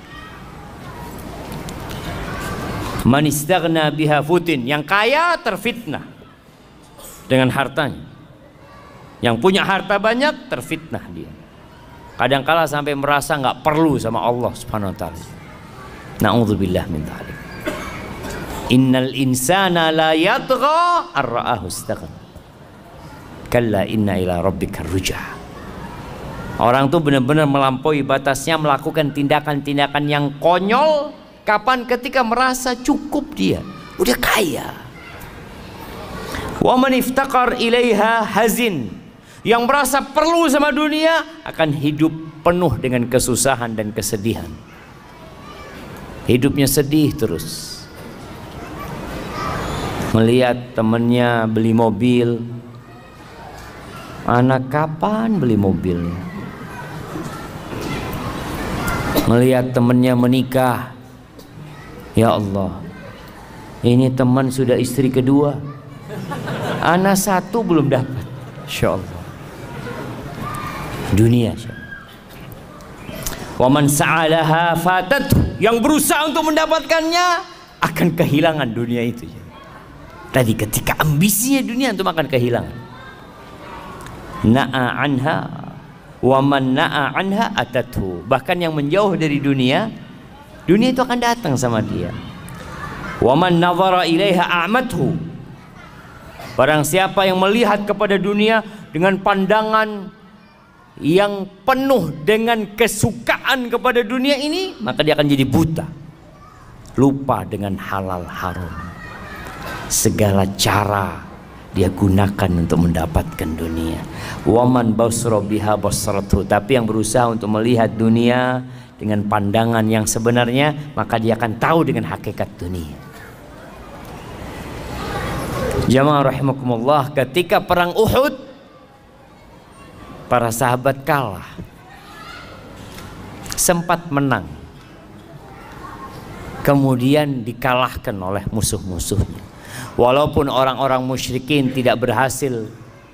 Man istaghna biha futin, yang kaya terfitnah dengan hartanya. Yang punya harta banyak terfitnah dia. Kadangkala sampai merasa nggak perlu sama Allah Subhanahu wa taala. Na'udzubillah min dzalik. Innal insana la yatgha ar-ra'ahu istaghna. Kalla inna ila rabbika ruj'a. Orang tuh benar-benar melampaui batasnya, melakukan tindakan-tindakan yang konyol. Kapan? Ketika merasa cukup dia, udah kaya. Wa man iftaqar ilaiha hazin. Yang merasa perlu sama dunia akan hidup penuh dengan kesusahan dan kesedihan. hidupnya sedih terus. Melihat temannya beli mobil, anak kapan beli mobilnya? Melihat temannya menikah, ya Allah, ini teman sudah istri kedua, anak satu belum dapat. Insya Allah. Dunia. Wa man sa'alaha fatatu, yang berusaha untuk mendapatkannya akan kehilangan dunia itu. Tadi ketika ambisinya dunia itu akan kehilangan. Na'a anha wa man na'a anha atatu. Bahkan yang menjauh dari dunia, dunia itu akan datang sama dia. Wa man nazara ilaiha a'mathu. Barang siapa yang melihat kepada dunia dengan pandangan yang penuh dengan kesukaan kepada dunia ini, maka dia akan jadi buta, lupa dengan halal haram. Segala cara dia gunakan untuk mendapatkan dunia. Waman basra biha basratu, tapi yang berusaha untuk melihat dunia dengan pandangan yang sebenarnya, maka dia akan tahu dengan hakikat dunia. Jamaah rahimakumullah, ketika perang Uhud, para sahabat kalah, sempat menang, kemudian dikalahkan oleh musuh-musuhnya. Walaupun orang-orang musyrikin tidak berhasil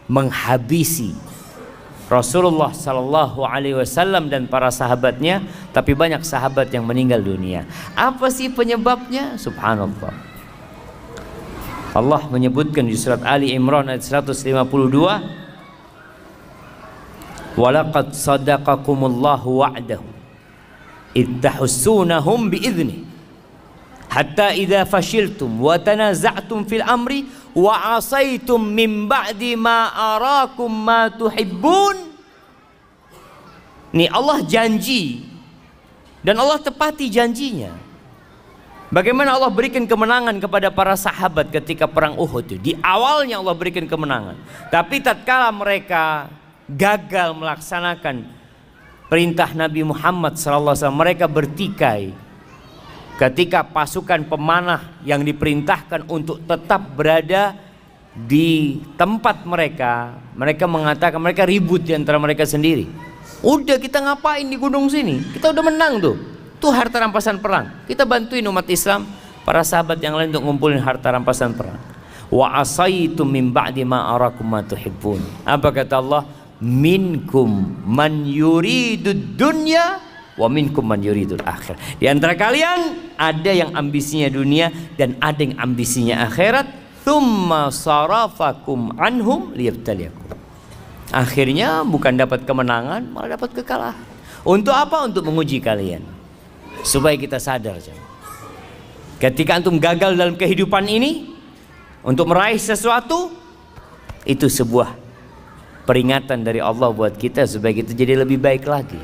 menghabisi Rasulullah Sallallahu Alaihi Wasallam dan para sahabatnya, tapi banyak sahabat yang meninggal dunia. Apa sih penyebabnya? Subhanallah. Allah menyebutkan di surat Ali Imran ayat 152, walaqad sadaqakumullahu wa'dahu ittahussunahum bi'idhni hatta idza fashiltum wa tanaza'tum fil amri wa asaitum min ba'di ma arakum ma tuhibbun. Nih Allah janji dan Allah tepati janjinya. Bagaimana Allah berikan kemenangan kepada para sahabat ketika perang Uhud. Di awalnya Allah berikan kemenangan, tapi tatkala mereka gagal melaksanakan perintah Nabi Muhammad SAW, mereka bertikai. Ketika pasukan pemanah yang diperintahkan untuk tetap berada di tempat mereka, mereka mengatakan, mereka ribut di antara mereka sendiri. Udah, kita ngapain di gunung sini? Kita udah menang tuh. Itu harta rampasan perang. Kita bantuin umat Islam, para sahabat yang lain untuk ngumpulin harta rampasan perang. Wa asaitum min ba'di ma arakum ma tuhibbun. Apa kata Allah? Minkum man yuridud dunya wa minkum man yuridul akhir. Di antara kalian ada yang ambisinya dunia dan ada yang ambisinya akhirat. Tsumma sarafakum anhum liyabtaliyakum. Akhirnya bukan dapat kemenangan, malah dapat kekalahan. Untuk apa? Untuk menguji kalian, supaya kita sadar. Ketika antum gagal dalam kehidupan ini untuk meraih sesuatu, itu sebuah peringatan dari Allah buat kita supaya kita jadi lebih baik lagi.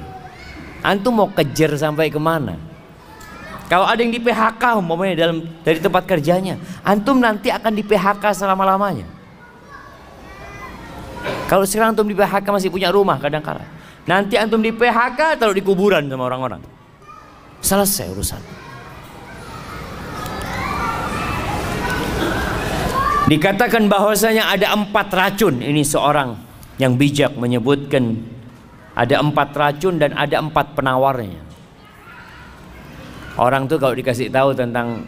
Antum mau kejar sampai kemana? Kalau ada yang di PHK umpamanya dari tempat kerjanya, antum nanti akan di PHK selama-lamanya. Kalau sekarang antum di PHK masih punya rumah kadang-kala, nanti antum di PHK taruh di kuburan sama orang-orang. Selesai urusan. Dikatakan bahwasanya ada 4 racun. Ini seorang yang bijak menyebutkan ada 4 racun dan ada 4 penawarnya. Orang tuh kalau dikasih tahu tentang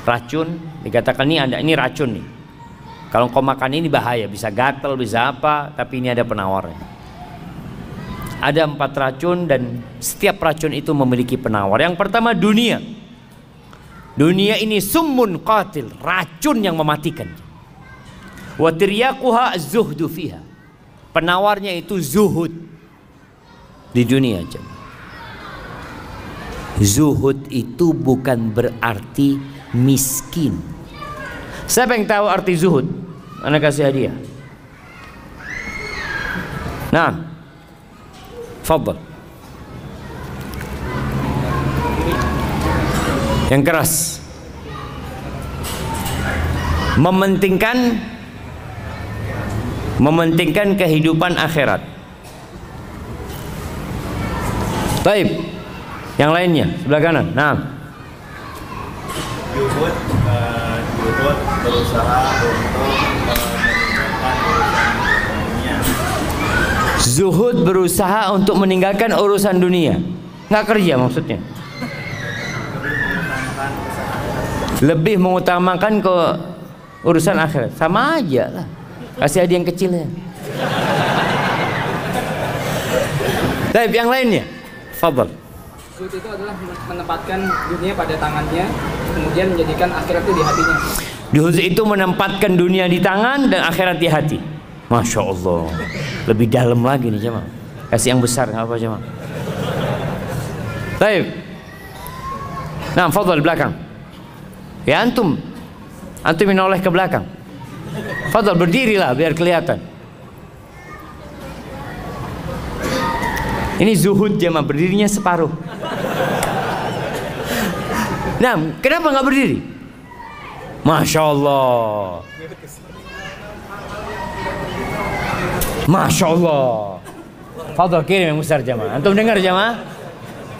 racun, dikatakan ini racun nih. Kalau kau makan ini bahaya, bisa gatal, bisa apa, tapi ini ada penawarnya. Ada 4 racun dan setiap racun itu memiliki penawar. Yang pertama dunia. Dunia ini summun qatil, racun yang mematikan. Wa tiryaquha az-zuhdu fiha. Penawarnya itu zuhud di dunia. Zuhud itu bukan berarti miskin. Siapa yang tahu arti zuhud? Ana kasih hadiah. Nah, fadhal. Yang keras. Mementingkan kehidupan akhirat. Baik. Yang lainnya sebelah kanan. Nah, Zuhud berusaha untuk meninggalkan urusan dunia. zuhud berusaha untuk meninggalkan urusan dunia. Nggak kerja maksudnya. Lebih mengutamakan ke urusan akhirat. Sama aja lah. Kasih hadiah yang kecilnya. Tapi yang lainnya, fadhal. Zuhud itu adalah menempatkan dunia pada tangannya, kemudian menjadikan akhirat itu di hatinya. Zuhud itu menempatkan dunia di tangan dan akhirat di hati. Masya Allah. Lebih dalam lagi nih jemaah. Kasih yang besar nggak apa jemaah. Baik. Nah, fadhal belakang. Ya antum yang noleh ke belakang. Fadhal berdirilah biar kelihatan. Ini zuhud jemaah, berdirinya separuh. Nah, kenapa nggak berdiri? Masya Allah. Masya Allah. Fadhal kirim yang besar jemaah. Antum dengar jemaah?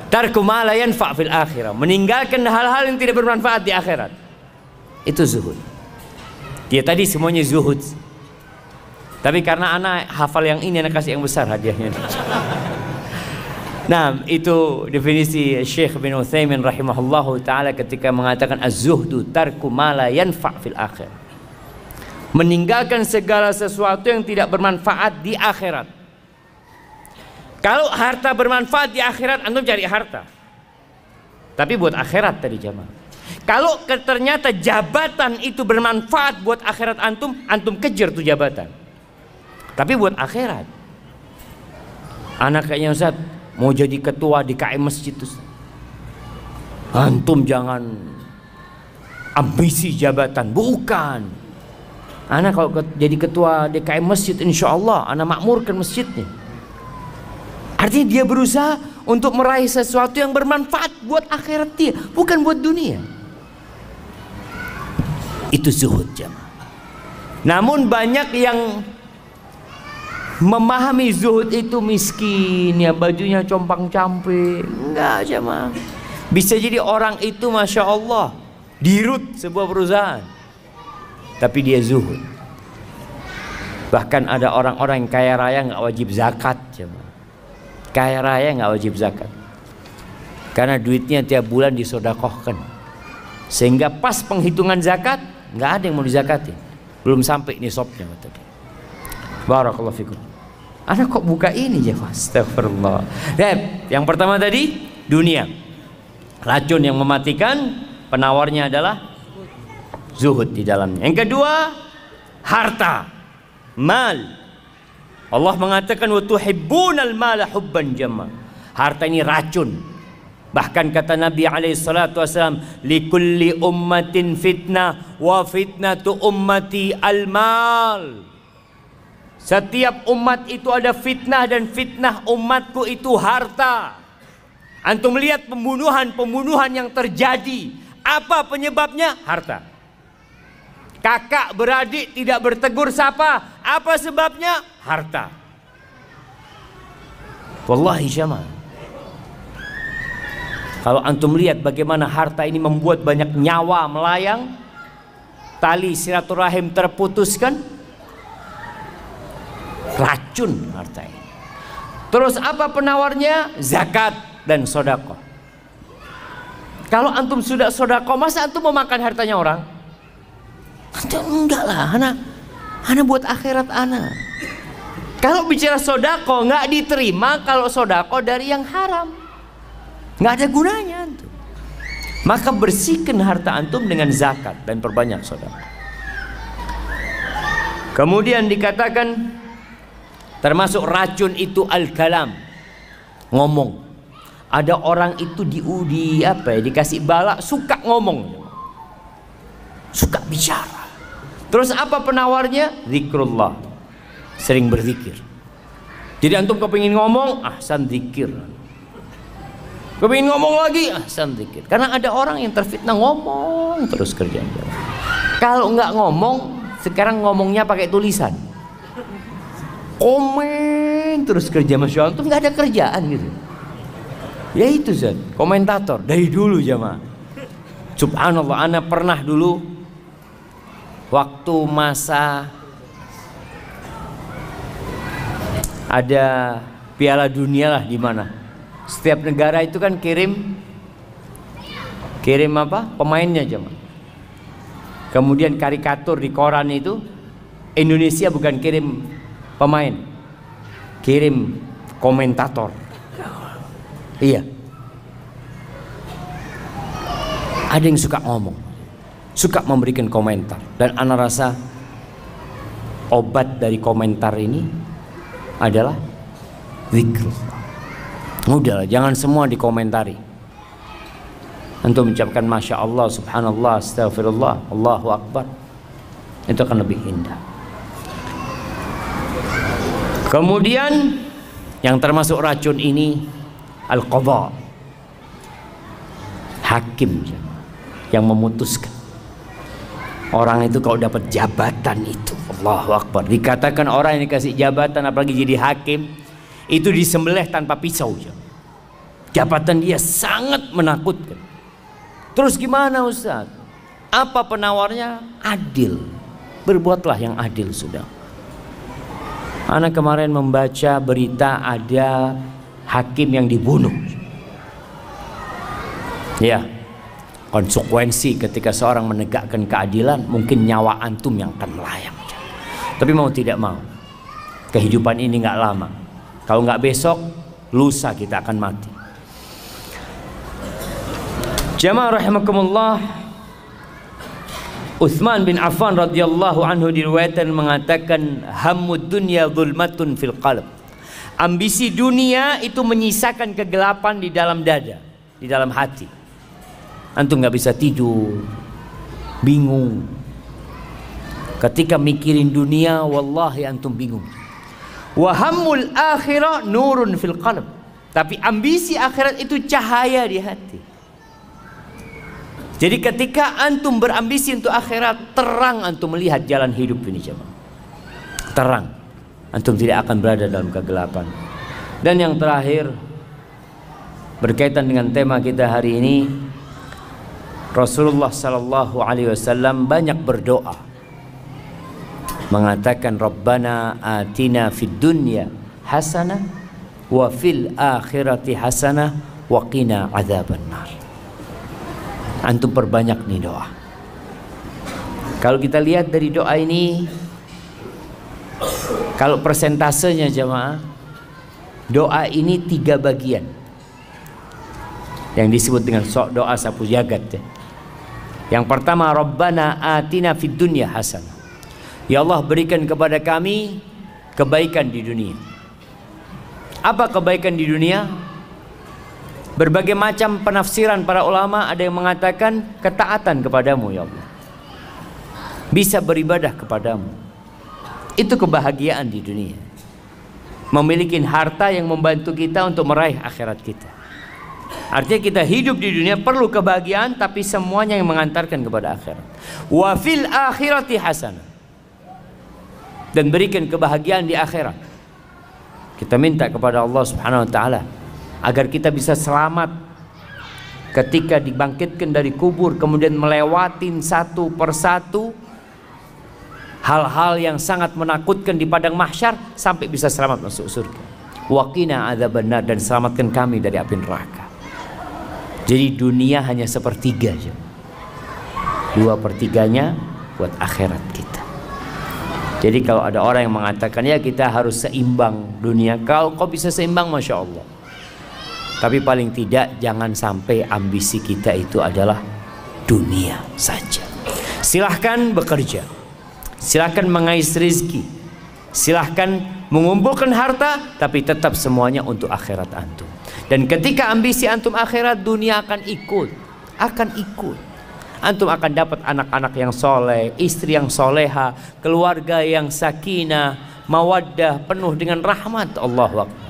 Tarku ma la yanfa' fil akhirah. Meninggalkan hal-hal yang tidak bermanfaat di akhirat. Itu zuhud. Dia tadi semuanya zuhud. Tapi karena anak hafal yang ini, anak kasih yang besar hadiahnya. Nah, itu definisi Syekh bin Utsaimin rahimahullahu taala ketika mengatakan az-zuhdu tarku ma la yanfa' fil akhirah. Meninggalkan segala sesuatu yang tidak bermanfaat di akhirat. Kalau harta bermanfaat di akhirat, antum cari harta. Tapi buat akhirat tadi jamaah. Kalau ternyata jabatan itu bermanfaat buat akhirat antum, antum kejar tuh jabatan. Tapi buat akhirat. Anak kayaknya Ustaz mau jadi ketua di KM masjid Ustaz. Antum jangan ambisi jabatan, bukan. Anak kalau jadi ketua DKM masjid, insya Allah anak makmurkan masjidnya. Artinya dia berusaha untuk meraih sesuatu yang bermanfaat buat akhirat dia, bukan buat dunia. Itu zuhud jemaah. Namun banyak yang memahami zuhud itu miskin, ya bajunya compang-camping. Enggak jemaah. Bisa jadi orang itu masya Allah dirut sebuah perusahaan, tapi dia zuhud. Bahkan ada orang-orang yang kaya raya nggak wajib zakat jemaah. Kaya raya nggak wajib zakat karena duitnya tiap bulan disodakohkan, sehingga pas penghitungan zakat nggak ada yang mau dizakatin, belum sampai nisabnya tadi. Barakallahu fikum. Anak kok buka ini ya, astagfirullah. Yang pertama tadi dunia, racun yang mematikan, penawarnya adalah zuhud di dalamnya. Yang kedua harta, mal. Allah mengatakan wa tuhibbunal mala hubban jamma. Harta ini racun. Bahkan kata Nabi alaihi salatu wasallam, likulli ummatin fitnah wa fitnatu ummati al-mal. Setiap umat itu ada fitnah dan fitnah umatku itu harta. Antum lihat pembunuhan yang terjadi, apa penyebabnya? Harta. Kakak beradik tidak bertegur sapa, apa sebabnya? Harta. Wallahi jamaah, kalau antum lihat bagaimana harta ini membuat banyak nyawa melayang, tali silaturahim terputuskan, racun harta ini. Terus apa penawarnya? Zakat dan sodako. Kalau antum sudah sodako, masa antum mau makan hartanya orang? Enggak lah, anak buat akhirat anak. Kalau bicara sodako nggak diterima kalau sodako dari yang haram, nggak ada gunanya antum. Maka bersihkan harta antum dengan zakat dan perbanyak sodako. Kemudian dikatakan termasuk racun itu al-kalam, ngomong. Ada orang itu dikasih bala suka ngomong, suka bicara. Terus apa penawarnya? Zikrullah, sering berzikir. Jadi antum kepingin ngomong, ahsan zikir. Kepingin ngomong lagi, ahsan zikir. Karena ada orang yang terfitnah ngomong terus kerjanya. Kalau nggak ngomong, sekarang ngomongnya pakai tulisan, komen terus kerja, masya Allah, antum nggak ada kerjaan gitu. Ya itu Zat, komentator dari dulu jamaah. Subhanallah, ana pernah dulu waktu masa ada Piala Dunia lah di mana. Setiap negara itu kan kirim apa? Pemainnya jemaah. Kemudian karikatur di koran itu Indonesia bukan kirim pemain, kirim komentator. Iya. Ada yang suka ngomong, suka memberikan komentar, dan ana rasa obat dari komentar ini adalah zikr. Udahlah, jangan semua dikomentari. Antum mengucapkan Masya Allah, Subhanallah, Astagfirullah, Allahu Akbar, itu akan lebih indah. Kemudian yang termasuk racun ini al-qadha, hakim yang memutuskan. Orang itu kalau dapat jabatan itu, Allahu Akbar, dikatakan orang yang dikasih jabatan apalagi jadi hakim itu disembelih tanpa pisau. Jabatan dia sangat menakutkan. Terus gimana Ustaz? Apa penawarnya? Adil. Berbuatlah yang adil sudah. Anak kemarin membaca berita ada hakim yang dibunuh. Ya, konsekuensi ketika seorang menegakkan keadilan mungkin nyawa antum yang akan melayang. Tapi mau tidak mau, kehidupan ini nggak lama. Kalau nggak besok, lusa kita akan mati. Jamaah rahimakumullah, Utsman bin Affan radhiyallahu anhu diriwayatkan mengatakan hammud dunya zulmatun fil qalb. Ambisi dunia itu menyisakan kegelapan di dalam dada, di dalam hati. Antum nggak bisa tidur, bingung. Ketika mikirin dunia, wallahi antum bingung. Wa hammul akhirah nurun fil qalb. Tapi ambisi akhirat itu cahaya di hati. Jadi ketika antum berambisi untuk akhirat, terang antum melihat jalan hidup ini jemaah. Terang. Antum tidak akan berada dalam kegelapan. Dan yang terakhir, berkaitan dengan tema kita hari ini, Rasulullah sallallahu alaihi wasallam banyak berdoa mengatakan Rabbana atina fid dunya hasanah wa fil akhirati hasanah wa qina adzabannar. Antum perbanyak nih doa. Kalau kita lihat dari doa ini, kalau persentasenya jemaah, doa ini 3 bagian yang disebut dengan doa sapu jagat. Yang pertama, Rabbana atina fid dunya hasanah. Ya Allah, berikan kepada kami kebaikan di dunia. Apa kebaikan di dunia? Berbagai macam penafsiran para ulama, ada yang mengatakan ketaatan kepadamu ya Allah, bisa beribadah kepadamu. Itu kebahagiaan di dunia. Memiliki harta yang membantu kita untuk meraih akhirat kita. Artinya kita hidup di dunia perlu kebahagiaan, tapi semuanya yang mengantarkan kepada akhirat. Wa fil akhirati hasanah. Dan berikan kebahagiaan di akhirat. Kita minta kepada Allah Subhanahu wa taala agar kita bisa selamat ketika dibangkitkan dari kubur, kemudian melewatin satu persatu hal-hal yang sangat menakutkan di padang mahsyar sampai bisa selamat masuk surga. Waqina adzabannar, dan selamatkan kami dari api neraka. Jadi dunia hanya sepertiga aja. 2/3-nya buat akhirat kita. Jadi kalau ada orang yang mengatakan ya kita harus seimbang dunia, kalau kau bisa seimbang Masya Allah. Tapi paling tidak jangan sampai ambisi kita itu adalah dunia saja. Silahkan bekerja, silahkan mengais rezeki, silahkan mengumpulkan harta, tapi tetap semuanya untuk akhirat antum. Dan ketika ambisi antum akhirat, dunia akan ikut. Antum akan dapat anak-anak yang soleh, istri yang soleha, keluarga yang sakinah, mawaddah, penuh dengan rahmat. Allahu Akbar.